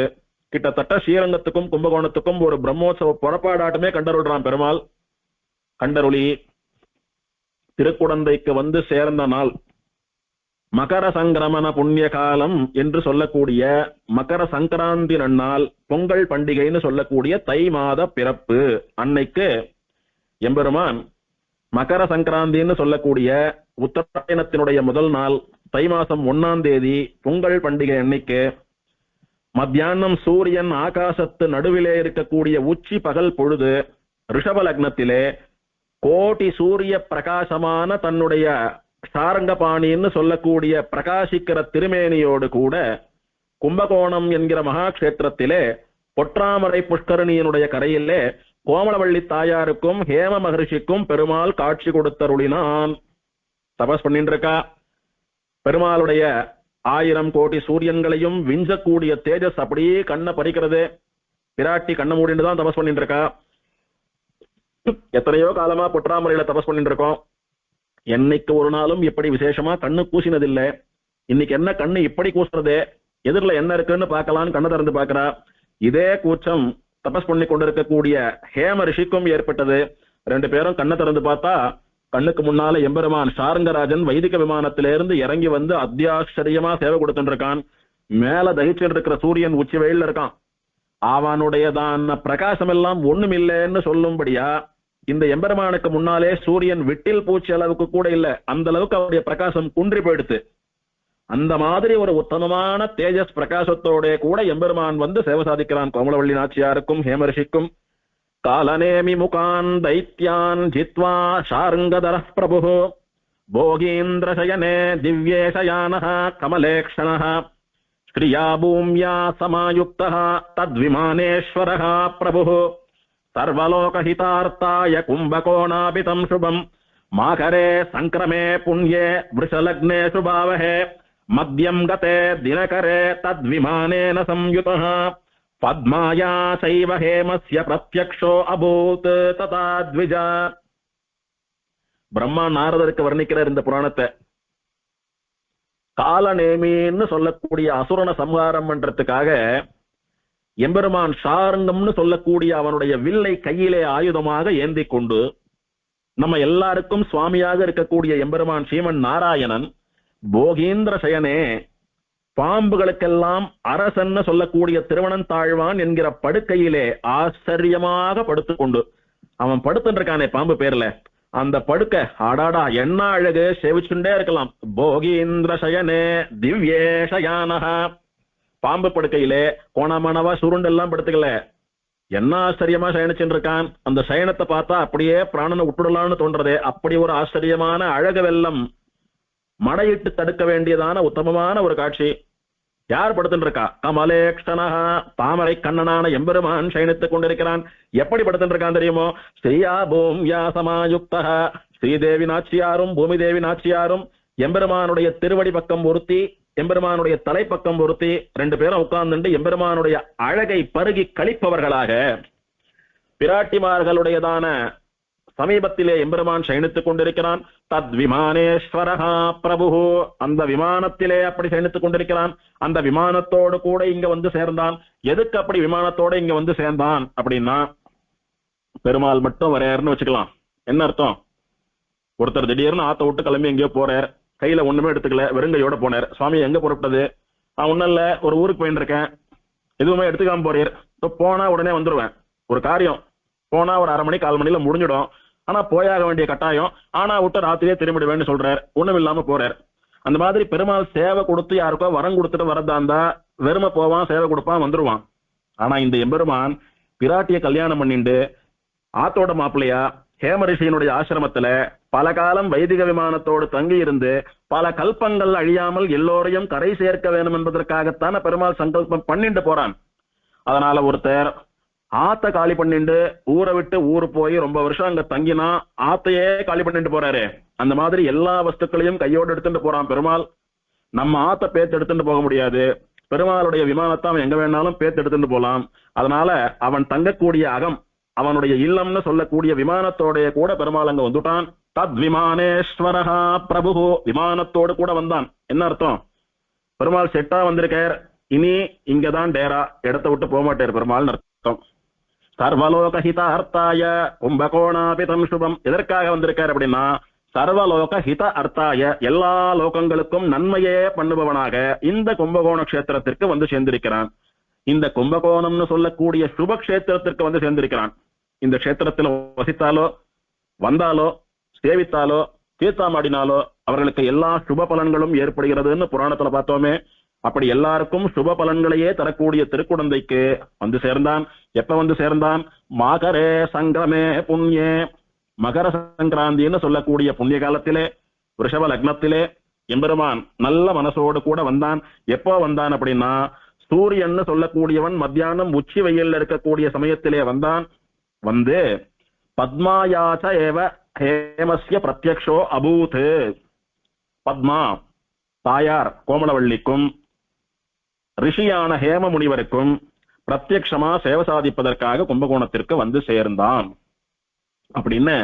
Speaker 1: கிட்டத்தட்ட ஸ்ரீரங்கத்துக்கும் கும்பகோணத்துக்கும் ஒரு பிரம்மோற்சவ புறப்பாடாட்டமே கண்டருள்றான் பெருமாள். கண்டருளி திருக்குடந்தைக்கு வந்து சேர்ந்த நாள் மகர சங்கிரமண புண்ணிய காலம் என்று சொல்லக்கூடிய மகர சங்கராந்தி நன்னாள், பொங்கல் பண்டிகைன்னு சொல்லக்கூடிய தை மாத பிறப்பு அன்னைக்கு எம்பெருமான் மகர சங்கராந்தின்னு சொல்லக்கூடிய உத்தராயணத்தினுடைய முதல் நாள் தை மாசம் 1ஆம் தேதி பொங்கல் பண்டிகை அன்னைக்கு மத்தியானம் சூரியன் ஆகாசத்து நடுவிலே இருக்கக்கூடிய உச்சி பகல் பொழுது ரிஷப லக்னத்திலே கோட்டி சூரிய பிரகாசமான தன்னுடைய சாரங்கபாணின்னு சொல்லக்கூடிய பிரகாசிக்கிற திருமேனியோடு கூட கும்பகோணம் என்கிற மகாக்ஷேத்திரத்திலே பொற்றாமரை புஷ்கரணியினுடைய கரையிலே கோமலவள்ளி தாயாருக்கும் ஹேம மகரிஷிக்கும் பெருமாள் காட்சி கொடுத்தருளினான். தபஸ் பண்ணிட்டு இருக்கா. பெருமாளுடைய 1000 கோடி சூரியன்களையும் விஞ்சக்கூடிய தேஜஸ் அப்படியே கண்ணை பறிக்கிறது. பிராட்டி கண்ணை மூடிட்டு தான் தபஸ் பண்ணிட்டு இருக்கா. எத்தனையோ காலமா பொற்றாமரையில தபஸ் பண்ணிட்டு இருக்கோம். என்னைக்கு ஒரு நாளும் இப்படி விசேஷமா கண்ணு கூசினதில்லை. இன்னைக்கு என்ன கண்ணு இப்படி கூசுறது, எதிரில என்ன இருக்குன்னு பார்க்கலான்னு கண்ணை திறந்து பார்க்கிறா. இதே கூச்சம் தபஸ் பண்ணி கொண்டிருக்கக்கூடிய ஹேம ரிஷிக்கும் ஏற்பட்டது. 2 பேரும் கண்ணை திறந்து பார்த்தா கண்ணுக்கு முன்னால எம்பெருமான் சாரங்கராஜன் வைதிக விமானத்திலிருந்து இறங்கி வந்து அத்தியாச்சரியமா சேவை கொடுத்துட்டு இருக்கான். மேல தகிச்சுட்டு இருக்கிற சூரியன் உச்சி வெயில்ல இருக்கான். அவனுடையதான பிரகாசம் எல்லாம் ஒண்ணும் இல்லைன்னு சொல்லும்படியா இந்த எம்பெருமானுக்கு முன்னாலே சூரியன் விட்டில் பூச்சி அளவுக்கு கூட இல்ல, அந்த அளவுக்கு அவருடைய பிரகாசம் குன்றி போயிடுத்து. அந்த மாதிரி ஒரு உத்தமமான தேஜஸ் பிரகாசத்தோட கூட எம்பெருமான் வந்து சேவை சாதிக்கிறான். கோமலவள்ளி நாச்சியாருக்கும் ஹேமரிஷிக்கும் காலநேமி முகான் தைத்யான் ஜித்வா ஷாருங்கதர பிரபு போகீந்திரசயனே திவ்யேஷயானஹ கமலேக்ஷணஹ ஸ்ரீயா பூம்யா சமாயுக்தஹ தத்விமானேஸ்வரஹ பிரபு சர்வலோகஹிதார்த்தாய கும்பகோணாபிதம் சுபம் மாகரே சங்கிரமே புண்யே விருஷலக்னே சுபாவஹே மத்யம் கதே தினகரே தத்விமானேன சம்யுதஹ பத்மாயா சைவ ஹேமஸ்ய பிரத்யக்ஷோ அபூத் ததா த்விஜா. பிரம்மா நாரதருக்கு வர்ணிக்கிறார் இந்த புராணத்தை. காலநேமின்னு சொல்லக்கூடிய அசுரனை சம்ஹாரம் பண்றதுக்காக எம்பெருமான் ஷாருங்கம்னு சொல்லக்கூடிய அவனுடைய வில்லை கையிலே ஆயுதமாக ஏந்தி கொண்டு நம்ம எல்லாருக்கும் சுவாமியாக இருக்கக்கூடிய எம்பெருமான் ஸ்ரீமன் நாராயணன் போகீந்திர சயனே பாம்புகளுக்கெல்லாம் அரசன்னு சொல்லக்கூடிய திருவனந்தாழ்வான் என்கிற படுக்கையிலே ஆச்சரியமாக படுத்துக்கொண்டு அவன் படுத்துட்டு இருக்கானே பாம்பு பேர்ல, அந்த படுக்கை ஆடாடா என்ன அழகு, சேவிச்சுட்டே இருக்கலாம். போகீந்திர சயனே திவ்யேஷயானஹ, பாம்பு படுக்கையிலே கோணமானவா சுருண்டெல்லாம் படுத்துக்கல, என்ன ஆச்சரியமா சயனிச்சுட்டு இருக்கான். அந்த சயனத்தை பார்த்தா அப்படியே பிராணனை விட்டுடலாம்னு தோன்றதே. அப்படி ஒரு ஆச்சரியமான அழகு வெள்ளம் மடையிட்டு தடுக்க வேண்டியதான உத்தமமான ஒரு காட்சி. யார் படுத்துட்டு இருக்கா? கமலேக்ஷணஹ, தாமரை கண்ணனான எம்பெருமான் சயனித்துக் கொண்டிருக்கிறான். எப்படி படுத்துட்டு இருக்கான் தெரியுமோ? ஸ்ரீயா பூம்யா சமாயுக்தஹ, ஸ்ரீதேவி நாச்சியாரும் பூமி தேவி நாச்சியாரும் எம்பெருமானுடைய திருவடி பக்கம் ஒருத்தி, எம்பெருமானுடைய தலைப்பக்கம் ஒருத்தி, 2 பேரும் உட்கார்ந்துட்டு எம்பெருமானுடைய அழகை பருகி கழிப்பவர்களாக பிராட்டிமார்களுடையதான சமீபத்திலே எம்பெருமான் சயனித்துக் கொண்டிருக்கிறான். தத் விமானேஸ்வரஹா பிரபு, அந்த விமானத்திலே அப்படி சயனித்துக் கொண்டிருக்கிறான். அந்த விமானத்தோடு கூட இங்க வந்து சேர்ந்தான். எதுக்கு அப்படி விமானத்தோட இங்க வந்து சேர்ந்தான் அப்படின்னா, பெருமாள் மட்டும் வரையாருன்னு வச்சுக்கலாம். என்ன அர்த்தம்? ஒருத்தர் திடீர்னு ஆத்த விட்டு கிளம்பி எங்கேயோ போறார், கையில ஒண்ணுமே எடுத்துக்கல, வெறுங்கையோட போனார். சுவாமி எங்க புறப்பட்டது? ஒன்னும் இல்ல, ஒரு ஊருக்கு போயிட்டு இருக்கேன், எதுவுமே எடுத்துக்காம போறீர். போனா உடனே வந்துருவேன், ஒரு காரியம் போனா ஒரு 1/2 மணி 1/4 மணில முடிஞ்சிடும், ஆனா போயாக வேண்டிய கட்டாயம், ஆனா விட்டு ராத்திரியே திரும்பிடுவேன்னு சொல்றார். ஒண்ணும் இல்லாம போறார். அந்த மாதிரி பெருமாள் சேவை கொடுத்து யாருக்கோ வரம் கொடுத்துட்டு வரதா இருந்தா வெறுமை போவான், சேவை கொடுப்பான், வந்துருவான். ஆனா இந்த எம்பெருமான் பிராட்டிய கல்யாணம் பண்ணிண்டு ஆத்தோட மாப்பிள்ளையா ஹேமரிஷியினுடைய ஆசிரமத்துல பல காலம் வைதிக விமானத்தோடு தங்கி இருந்து பல கல்பங்கள் அழியாமல் எல்லோரையும் கரை சேர்க்க வேண்டும் என்பதற்காகத்தான பெருமாள் சங்கல்பம் பண்ணிட்டு போறான். அதனால ஒருத்தர் ஆத்த காலி பண்ணிட்டு ஊரை விட்டு ஊரு போய் ரொம்ப வருஷம் அங்க தங்கினா ஆத்தையே காலி பண்ணிட்டு போறாரு. அந்த மாதிரி எல்லா வஸ்துக்களையும் கையோடு எடுத்துட்டு போறான் பெருமாள். நம்ம ஆத்த பேத்து எடுத்துட்டு போக முடியாது. பெருமாளுடைய விமானத்தை அவன் எங்க வேணாலும் பேத்து எடுத்துட்டு போலாம். அதனால அவன் தங்கக்கூடிய அகம், அவனுடைய இல்லம்னு சொல்லக்கூடிய விமானத்தோடைய கூட பெருமாள் அங்க வந்துட்டான். தத் விமானேஸ்வரஹா பிரபு, விமானத்தோடு கூட வந்தான். என்ன அர்த்தம்? பெருமாள் செட்டா வந்திருக்கார், இனி இங்கதான் டேரா, இடத்தை விட்டு போக மாட்டார் பெருமாள் அர்த்தம். சர்வலோக ஹித அர்த்தாய கும்பகோணாபிதம் சுபம். எதற்காக வந்திருக்கார் அப்படின்னா, சர்வலோக ஹித அர்த்தாய, எல்லா லோகங்களுக்கும் நன்மையே பண்ணுபவனாக இந்த கும்பகோண கஷேத்திரத்திற்கு வந்து சேர்ந்திருக்கிறான். இந்த கும்பகோணம்னு சொல்லக்கூடிய சுப கஷேத்திரத்திற்கு வந்து சேர்ந்திருக்கிறான். இந்த கஷேத்திரத்தில் வசித்தாலோ வந்தாலோ சேவித்தாலோ தீர்த்தாமாடினாலோ அவர்களுக்கு எல்லா சுப பலன்களும் ஏற்படுகிறதுன்னு புராணத்துல பார்த்தோமே. அப்படி எல்லாருக்கும் சுப பலன்களையே தரக்கூடிய திருக்குடந்தைக்கு வந்து சேர்ந்தான். எப்ப வந்து சேர்ந்தான்? மகரே சங்கிரமே புண்ணியே, மகர சங்கராந்தின்னு சொல்லக்கூடிய புண்ணிய காலத்திலே ரிஷப லக்னத்திலே எம்பெருமான் நல்ல மனசோடு கூட வந்தான். எப்போ வந்தான் அப்படின்னா, சூரியன் சொல்லக்கூடியவன் மத்தியானம் உச்சி வெயில்ல இருக்கக்கூடிய சமயத்திலே வந்தான். வந்து பத்மாயாச்ச ஏவ ஹேமஸ்ய பிரத்யக்ஷோ அபூத். பத்மா, தாயார் கோமலவள்ளிக்கும் ரிஷியான ஹேம முனிவருக்கும் பிரத்யக்ஷமா சேவை சாதிப்பதற்காக கும்பகோணத்திற்கு வந்து சேர்ந்தான் அப்படின்னு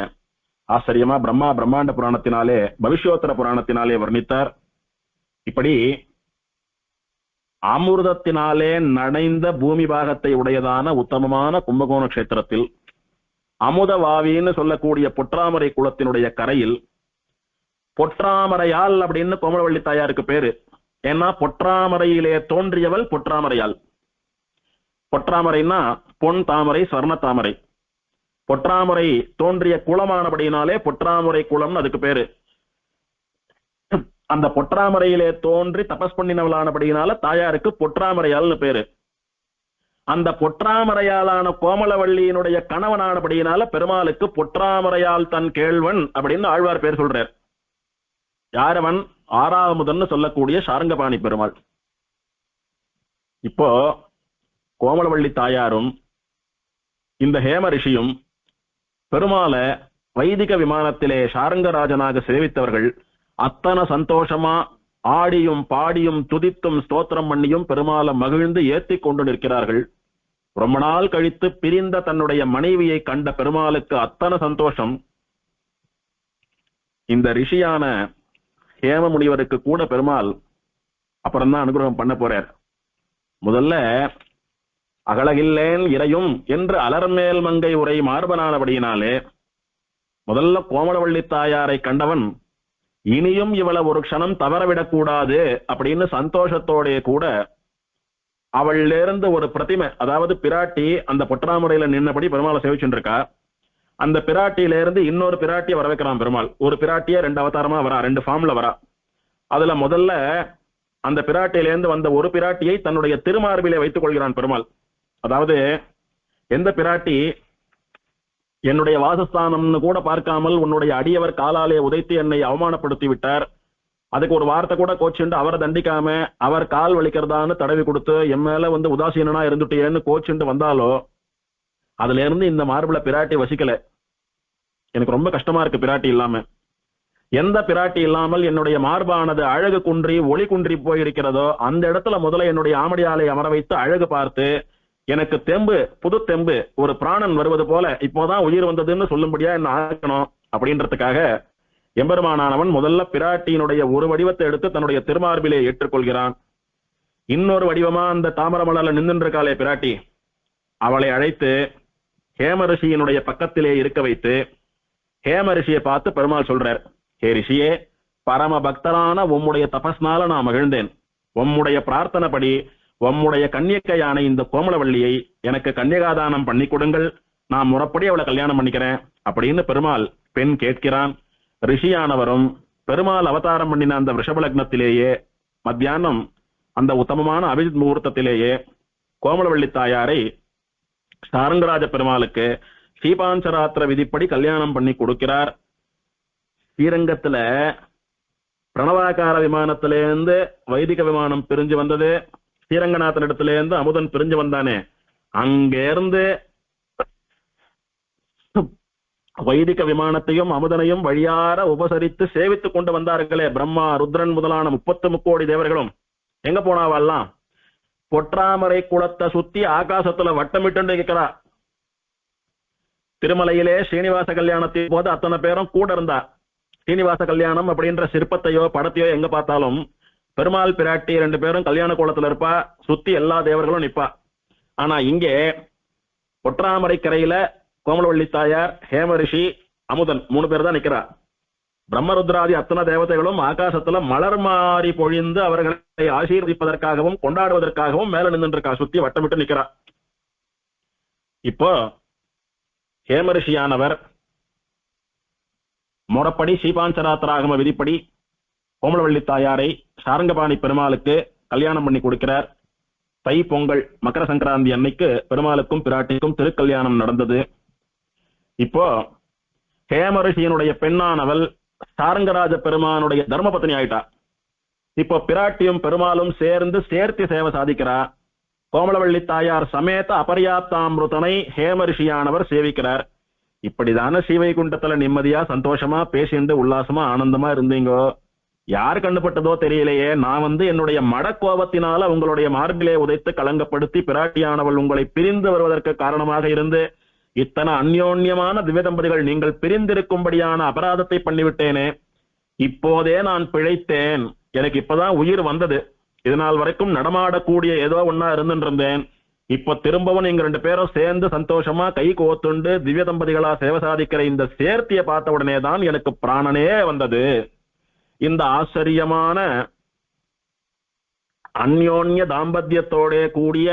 Speaker 1: ஆச்சரியமா பிரம்மாண்ட புராணத்தினாலே பவிஷ்யோத்தர புராணத்தினாலே வர்ணித்தார். இப்படி அமிர்தத்தினாலே நடைந்த பூமி பாகத்தை உடையதான உத்தமமான கும்பகோண கஷேத்திரத்தில் அமுதவாவின்னு சொல்லக்கூடிய பொற்றாமரை குளத்தினுடைய கரையில் பொற்றாமரையால் அப்படின்னு கோமலவள்ளி தாயாருக்கு பேரு. ஏன்னா பொற்றாமரையிலே தோன்றியவள் பொற்றாமரையால். பொற்றாமரைன்னா பொன் தாமரை, ஸ்வர்ண தாமரை. பொற்றாமரை தோன்றிய குளமானபடினாலே பொற்றாமரை குளம்னு அதுக்கு பேரு. அந்த பொற்றாமரையிலே தோன்றி தபஸ் பண்ணினவளானபடினால தாயாருக்கு பொற்றாமரையால்னு பேரு. அந்த பொற்றாமரையாலான கோமலவள்ளியினுடைய கணவனானபடியினால பெருமாளுக்கு பொற்றாமரையால் தன் கேள்வன் அப்படின்னு ஆழ்வார் பேர் சொல்றார். யாரவன்? ஆறாவமுதன்னு சொல்லக்கூடிய சாரங்கபாணி பெருமாள். இப்போ கோமலவள்ளி தாயாரும் இந்த ஹேம ரிஷியும் பெருமாள வைதிக விமானத்திலே சாரங்கராஜனாக சேவித்தவர்கள் அத்தனை சந்தோஷமா ஆடியும் பாடியும் துதித்தும் ஸ்தோத்திரம் பண்ணியும் பெருமாளை மகிழ்ந்து ஏத்தி கொண்டு நிற்கிறார்கள். ரொம்ப நாள் கழித்து பிரிந்த தன்னுடைய மனைவியை கண்ட பெருமாளுக்கு அத்தனை சந்தோஷம். இந்த ரிஷியான ஹேம முனிவருக்கு கூட பெருமாள் அப்புறம் தான் அனுகிரகம் பண்ண போறார். முதல்ல அகலகில்லேன் இறையும் என்று அலர்மேல் மங்கை உரை மார்பனானபடியினாலே முதல்ல கோமலவள்ளி தாயாரை கண்டவன் இனியும் இவ்வளவு ஒரு க்ஷணம் தவறவிடக்கூடாது அப்படின்னு சந்தோஷத்தோட கூட அவளிலிருந்து ஒரு பிரதிமை, அதாவது பிராட்டி அந்த பொற்றாமரையில நின்னபடி பெருமாளை சேவிச்சுட்டு இருக்கா. அந்த பிராட்டியிலிருந்து இன்னொரு பிராட்டியை வர வைக்கிறான் பெருமாள். ஒரு பிராட்டிய 2 அவதாரமா வரா, 2 ஃபார்ம்ல வரா. அதுல முதல்ல அந்த பிராட்டியிலிருந்து வந்த ஒரு பிராட்டியை தன்னுடைய திருமார்பிலே வைத்துக் கொள்கிறான் பெருமாள். அதாவது எந்த பிராட்டி என்னுடைய வாசஸ்தானம்னு கூட பார்க்காமல் உன்னுடைய அடியவர் காலாலே உதைத்து என்னை அவமானப்படுத்தி விட்டார், அதுக்கு ஒரு வார்த்தை கூட கோச்சுண்டு அவரை தண்டிக்காம அவர் கால் வலிக்கிறதான்னு தடவி கொடுத்து என் மேல வந்து உதாசீனா இருந்துட்டேன்னு கோச்சுண்டு வந்தாலோ அதுல இருந்து இந்த மார்பிள பிராட்டி வசிக்கல. எனக்கு ரொம்ப கஷ்டமா இருக்கு பிராட்டி இல்லாம. எந்த பிராட்டி இல்லாமல் என்னுடைய மார்பானது அழகு குன்றி ஒளி குன்றி போயிருக்கிறதோ அந்த இடத்துல முதல்ல என்னுடைய ஆமடியாலை அமர வைத்து அழகு பார்த்து எனக்கு தெம்பு, புது தெம்பு, ஒரு பிராணன் வருவது போல இப்போதான் உயிர் வந்ததுன்னு சொல்லும்படியா என்ன ஆக்கணும் அப்படின்றதுக்காக எம்பெருமானானவன் முதல்ல பிராட்டியினுடைய ஒரு வடிவத்தை எடுத்து தன்னுடைய திருமார்பிலே ஏற்றுக்கொள்கிறான். இன்னொரு வடிவமா அந்த தாமரமலர்ல நின்றுருக்காளே பிராட்டி, அவளை அழைத்து ஹேம ரிஷியினுடைய பக்கத்திலே இருக்க வைத்து ஹேம ரிஷியை பார்த்து பெருமாள் சொல்றார், ஹே ரிஷியே, பரம பக்தரான உம்முடைய தபஸ்னால நான் மகிழ்ந்தேன். உம்முடைய பிரார்த்தனைப்படி உம்முடைய கன்னியக்கையான இந்த கோமலவள்ளியை எனக்கு கன்னிகாதானம் பண்ணி கொடுங்கள், நான் முறைப்படி அவளை கல்யாணம் பண்ணிக்கிறேன் அப்படின்னு பெருமாள் பெண் கேட்கிறான். ரிஷியானவரும் பெருமாள் அவதாரம் பண்ணின அந்த ரிஷபலக்னத்திலேயே மத்தியானம் அந்த உத்தமமான அபிஜித் முகூர்த்தத்திலேயே கோமலவள்ளி தாயாரை சாரங்கராஜ பெருமாளுக்கு ஸ்ரீபாஞ்சராத்திர விதிப்படி கல்யாணம் பண்ணி கொடுக்கிறார். ஸ்ரீரங்கத்துல பிரணவாகார விமானத்திலேருந்து வைதிக விமானம் பிரிஞ்சு வந்தது, ஸ்ரீரங்கநாதன் இடத்திலேருந்து அமுதன் பிரிஞ்சு வந்தானே, அங்கிருந்து வைதிக விமானத்தையும் அமுதனையும் வழியார உபசரித்து சேவித்துக் கொண்டு வந்தார்களே பிரம்மா ருத்ரன் முதலான 30 கோடி தேவர்களும். எங்க போனாவெல்லாம் பொற்றாமரை குளத்தை சுத்தி ஆகாசத்துல வட்டமிட்டு இருக்கிறா. திருமலையிலே ஸ்ரீனிவாச கல்யாணத்தின் போது அத்தனை பேரும் கூட இருந்தா. ஸ்ரீனிவாச கல்யாணம் அப்படின்ற சிற்பத்தையோ படத்தையோ எங்க பார்த்தாலும் பெருமாள் பிராட்டி 2 பேரும் கல்யாண கோலத்துல இருப்பா, சுத்தி எல்லா தேவர்களும் நிப்பா. ஆனா இங்கே பொற்றாமரை கரையில கோமலவள்ளி தாயார், ஹேம ரிஷி, அமுதன் 3 பேர் தான் நிக்கிறா. பிரம்மருத்ராதி அத்தனை தேவதைகளும் ஆகாசத்துல மலர் மாறி பொழிந்து அவர்களை ஆசீர்வதிப்பதற்காகவும் கொண்டாடுவதற்காகவும் மேல நின்று இருக்கா, சுத்தி வட்டமிட்டு நிக்கிறா. இப்போ ஹேம ரிஷியானவர் முறைப்படி ஸ்ரீபாஞ்சராத்திராகம விதிப்படி கோமலவள்ளி தாயாரை சாரங்கபாணி பெருமாளுக்கு கல்யாணம் பண்ணி கொடுக்கிறார். தை பொங்கல் மகர சங்கராந்தி அன்னைக்கு பெருமாளுக்கும் பிராட்டிக்கும் திருக்கல்யாணம் நடந்தது. இப்போ ஹேம ரிஷியினுடைய பெண்ணானவள் சாரங்கராஜ பெருமானுடைய தர்மபத்னி ஆயிட்டா. இப்போ பிராட்டியும் பெருமாளும் சேர்த்து சேவை சாதிக்கிறா. கோமலவள்ளி தாயார் சமேத அபர்யாப்தாமிருதனை ஹேம ரிஷியானவர் சேவிக்கிறார். இப்படிதான ஸ்ரீவைகுண்டத்துல நிம்மதியா சந்தோஷமா பேசிண்டு உல்லாசமா ஆனந்தமா இருந்தீங்கோ. யார் கண்டுபட்டதோ தெரியலையே, நான் என்னுடைய மடக்கோபத்தினால உங்களுடைய மார்பிலே உதைத்து களங்கப்படுத்தி பிராட்டியானவள் உங்களை பிரிந்து வருவதற்கு காரணமாக இருந்து இத்தனை அந்யோன்யமான திவ்ய தம்பதிகள் நீங்கள் பிரிந்திருக்கும்படியான அபராதத்தை பண்ணிவிட்டேனே. இப்போதே நான் பிழைத்தேன், எனக்கு இப்பதான் உயிர் வந்தது. இதனால் வரைக்கும் நடமாடக்கூடிய ஏதோ ஒன்னா இருந்துருந்தேன். இப்ப திரும்பவும் நீங்க 2 பேரும் சேர்ந்து சந்தோஷமா கை கோத்துண்டு திவ்ய தம்பதிகளா சேவை சாதிக்கிற இந்த சேர்த்தியை பார்த்த உடனே தான் எனக்கு பிராணனே வந்தது. இந்த ஆச்சரியமான அந்யோன்ய தாம்பத்தியத்தோட கூடிய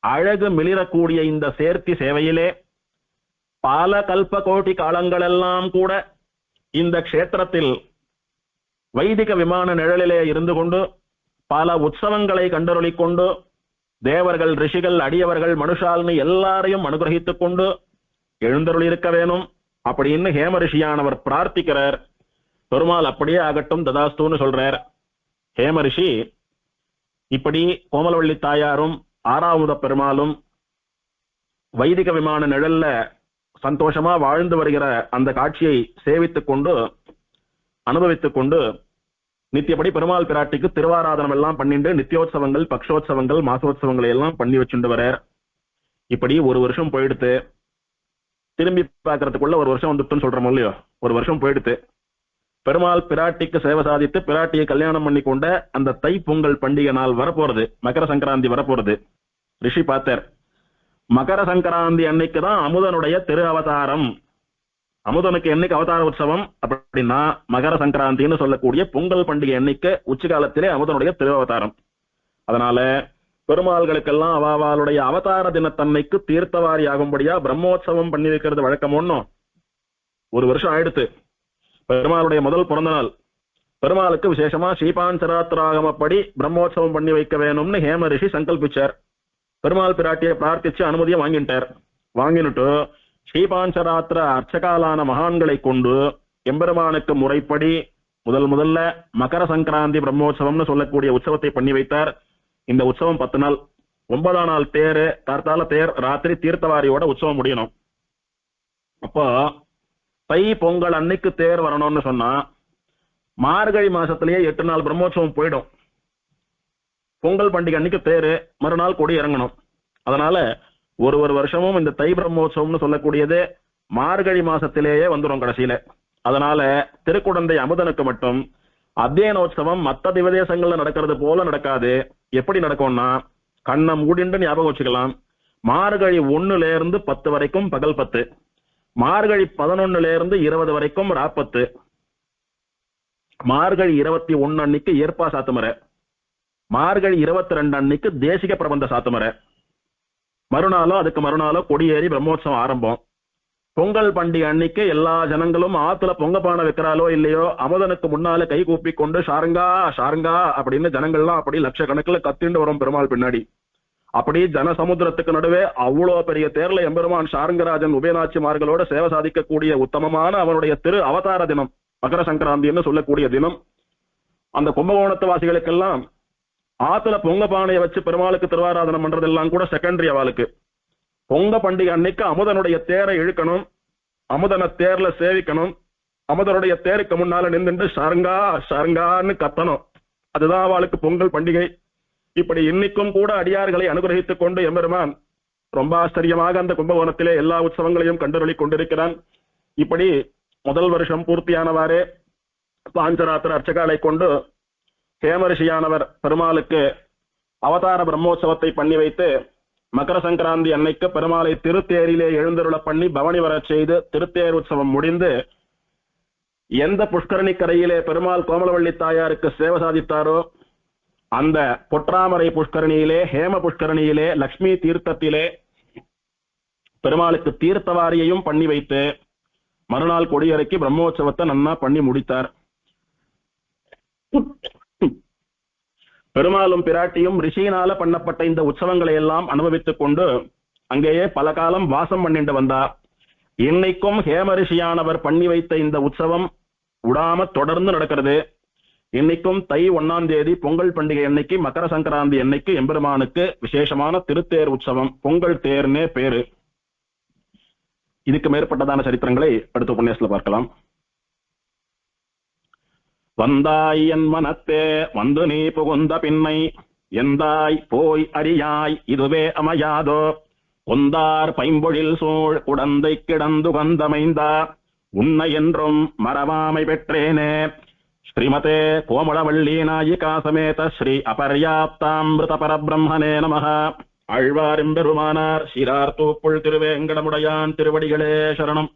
Speaker 1: அழகு மிளிரக்கூடிய இந்த சேர்த்தி சேவையிலே பல கல்ப கோட்டி காலங்களெல்லாம் கூட இந்த க்ஷேத்திரத்தில் வைதிக விமான நிழலிலே இருந்து கொண்டு பல உற்சவங்களை கண்டருளிக் கொண்டு தேவர்கள், ரிஷிகள், அடியவர்கள், மனுஷால்னு எல்லாரையும் அனுகிரகித்துக் கொண்டு எழுந்தருளிருக்க வேணும் அப்படின்னு ஹேம ரிஷியானவர் பிரார்த்திக்கிறார். பெருமாள் அப்படியே ஆகட்டும் ததாஸ்துன்னு சொல்றார். ஹேம ரிஷி இப்படி கோமலவள்ளி தாயாரும் ஆறாவத பெருமாளும் வைதிக விமான நிழல்ல சந்தோஷமா வாழ்ந்து வருகிற அந்த காட்சியை சேவித்துக் கொண்டு அனுபவித்துக் கொண்டு நித்தியப்படி பெருமாள் பிராட்டிக்கு திருவாராதனம் எல்லாம் பண்ணிட்டு நித்தியோத்சவங்கள், பக்ஷோத்சவங்கள், மாசோத்சவங்களை எல்லாம் பண்ணி வச்சுட்டு வர. இப்படி ஒரு வருஷம் போயிடுத்து. திரும்பி பார்க்கறதுக்குள்ள ஒரு வருஷம் வந்துட்டுன்னு சொல்றோம் இல்லையோ, ஒரு வருஷம் போயிடுத்து. பெருமாள் பிராட்டிக்கு சேவை சாதித்து பிராட்டியை கல்யாணம் பண்ணி கொண்ட அந்த தை பொங்கல் பண்டிகை நாள் வரப்போறது, மகர சங்கராந்தி வரப்போறது. ரிஷி பார்த்தார், மகர சங்கராந்தி அன்னைக்கு தான் அமுதனுடைய திரு அவதாரம். அமுதனுக்கு என்னைக்கு அவதார உற்சவம் அப்படின்னா மகர சங்கராந்தின்னு சொல்லக்கூடிய பொங்கல் பண்டிகை அன்னைக்கு உச்சிகாலத்திலே அமுதனுடைய திரு அவதாரம். அதனால பெருமாள்களுக்கெல்லாம் அவளுடைய அவதார தினத்தன்னைக்கு தீர்த்தவாரி ஆகும்படியா பிரம்மோற்சவம் பண்ணி வைக்கிறது வழக்கம். ஒன்னும் ஒரு வருஷம் ஆயிடுத்து. பெருமாளுடைய முதல் பிறந்த நாள். பெருமாளுக்கு விசேஷமா ஸ்ரீபாஞ்சராத்திராகமப்படி பிரம்மோற்சவம் பண்ணி வைக்க வேணும்னு ஹேம ரிஷி சங்கல்பிச்சார். பெருமாள் பிராட்டியை பிரார்த்திச்சு அனுமதியை வாங்கிட்டார். வாங்கினுட்டு ஸ்ரீபாஞ்சராத்திர அர்ச்சகாலான மகான்களை கொண்டு எம்பெருமானுக்கு முறைப்படி முதல்ல மகர சங்கராந்தி பிரம்மோற்சவம்னு சொல்லக்கூடிய உற்சவத்தை பண்ணி வைத்தார். இந்த உற்சவம் 10 நாள். 9ஆம் நாள் தேர், கார்த்தால தேர், ராத்திரி தீர்த்தவாரியோட உற்சவம் முடியணும். அப்போ தை பொங்கல் அன்னைக்கு தேர் வரணும்னு சொன்னா மார்கழி மாசத்திலேயே 8 நாள் பிரம்மோற்சவம் போயிடும். பொங்கல் பண்டிகை அன்னைக்கு தேரு, மறுநாள் கொடி இறங்கணும். அதனால ஒரு வருஷமும் இந்த தை பிரம்மோற்சவம்னு சொல்லக்கூடியது மார்கழி மாசத்திலேயே வந்துடும் கடைசியில. அதனால திருக்குடந்தை அமுதனுக்கு மட்டும் அத்தியனோற்சவம் மற்ற திவதேசங்கள்ல நடக்கிறது போல நடக்காது. எப்படி நடக்கும்னா கண்ணை மூடிண்டு ஞாபகம் வச்சுக்கலாம். மார்கழி 1ல இருந்து 10 வரைக்கும் பகல் 10, மார்கழி 11ல இருந்து 20 வரைக்கும் ராப்பத்து, மார்கழி 21 அன்னைக்கு ஏற்பா சாத்துமரை, மார்கழி 22 அன்னைக்கு தேசிக பிரபந்த சாத்துமரை, மறுநாளோ அதுக்கு மறுநாளோ கொடியேறி பிரம்மோற்சவம் ஆரம்பம். பொங்கல் பண்டிகை அன்னைக்கு எல்லா ஜனங்களும் ஆத்துல பொங்கப்பானை வைக்கிறாலோ இல்லையோ அமுதனுக்கு முன்னால கை கூப்பி கொண்டு ஷாருங்கா ஷாருங்கா அப்படின்னு ஜனங்கள்லாம் அப்படி லட்சக்கணக்கில் கத்திண்டு வரும் பெருமாள் பின்னாடி. அப்படி ஜனசமுத்திரத்துக்கு நடுவே அவ்வளோ பெரிய தேர்ல எம்பெருமான் ஷாருங்கராஜன் உபயநாச்சிமார்களோட சேவை சாதிக்கக்கூடிய உத்தமமான அவனுடைய திரு அவதார தினம் மகர சங்கராந்தின்னு சொல்லக்கூடிய தினம். அந்த கும்பகோணத்து வாசிகளுக்கெல்லாம் ஆத்துல பொங்க பானையை வச்சு பெருமாளுக்கு திருவாராதனம் பண்றதெல்லாம் கூட செகண்டரி. அவளுக்கு பொங்க பண்டிகை அன்னைக்கு அமுதனுடைய தேரை இழுக்கணும், அமுதனை தேர்ல சேவிக்கணும், அமுதனுடைய தேருக்கு முன்னால நின்று ஷாருங்கா ஷாருங்கான்னு கத்தணும். அதுதான் அவளுக்கு பொங்கல் பண்டிகை. இப்படி இன்னைக்கும் கூட அடியார்களை அனுகிரகித்துக் கொண்டு எம்பெருமான் ரொம்ப ஆச்சரியமாக அந்த கும்பகோணத்திலே எல்லா உற்சவங்களையும் கண்டருளி கொண்டிருக்கிறான். இப்படி முதல் வருஷம் பூர்த்தியானவாறே பாஞ்சராத்திர அர்ச்சகாலை கொண்டு ஹேமரிஷியானவர் பெருமாளுக்கு அவதார பிரம்மோற்சவத்தை பண்ணி வைத்து மகர சங்கராந்தி அன்னைக்கு பெருமாளை திருத்தேரிலே எழுந்தருள பண்ணி பவனி வரச் செய்து திருத்தேர் உற்சவம் முடிந்து எந்த புஷ்கரணி கரையிலே பெருமாள் கோமலவள்ளி தாயாருக்கு சேவை சாதித்தாரோ அந்த பொற்றாமரை புஷ்கரணியிலே, ஹேம புஷ்கரணியிலே, லக்ஷ்மி தீர்த்தத்திலே பெருமாளுக்கு தீர்த்தவாரியையும் பண்ணி வைத்து மறுநாள் கொடியறைக்கு பிரம்மோற்சவத்தை நன்னா பண்ணி முடித்தார். பெருமாளும் பிராட்டியும் ரிஷியினால பண்ணப்பட்ட இந்த உற்சவங்களை எல்லாம் அனுபவித்துக் கொண்டு அங்கேயே பல காலம் வாசம் பண்ணிட்டு வந்தார். இன்னைக்கும் ஹேம ரிஷியானவர் பண்ணி வைத்த இந்த உற்சவம் விடாம தொடர்ந்து நடக்கிறது. இன்னைக்கும் தை 1ஆம் தேதி பொங்கல் பண்டிகை அன்னைக்கு மகர சங்கராந்தி அன்னைக்கு எம்பெருமானுக்கு விசேஷமான திருத்தேர் உற்சவம், பொங்கல் தேர்னே பேரு. இதுக்கு மேற்பட்டதான சரித்திரங்களை அடுத்த உபன்யாசத்துல பார்க்கலாம். வந்தாய் என் மனத்தே வந்து நீ புகுந்த பின்னை எந்தாய் போய் அறியாய் இதுவே அமையாதோ கொந்தார் பைம்பொழில் சூழ் குடந்தை கிடந்து வந்தமைந்தா உன்னை என்றும் மறவாமை பெற்றேனே. ஸ்ரீமதே கோமளவள்ளி நாயிகா சமேத ஸ்ரீ அபர்யாப்தாமிருத பரபிரம்மனே நமः. ஆழ்வாரெம்பெருமானார் சீரார் தூப்புள் திருவேங்கடமுடையான் திருவடிகளே சரணம்.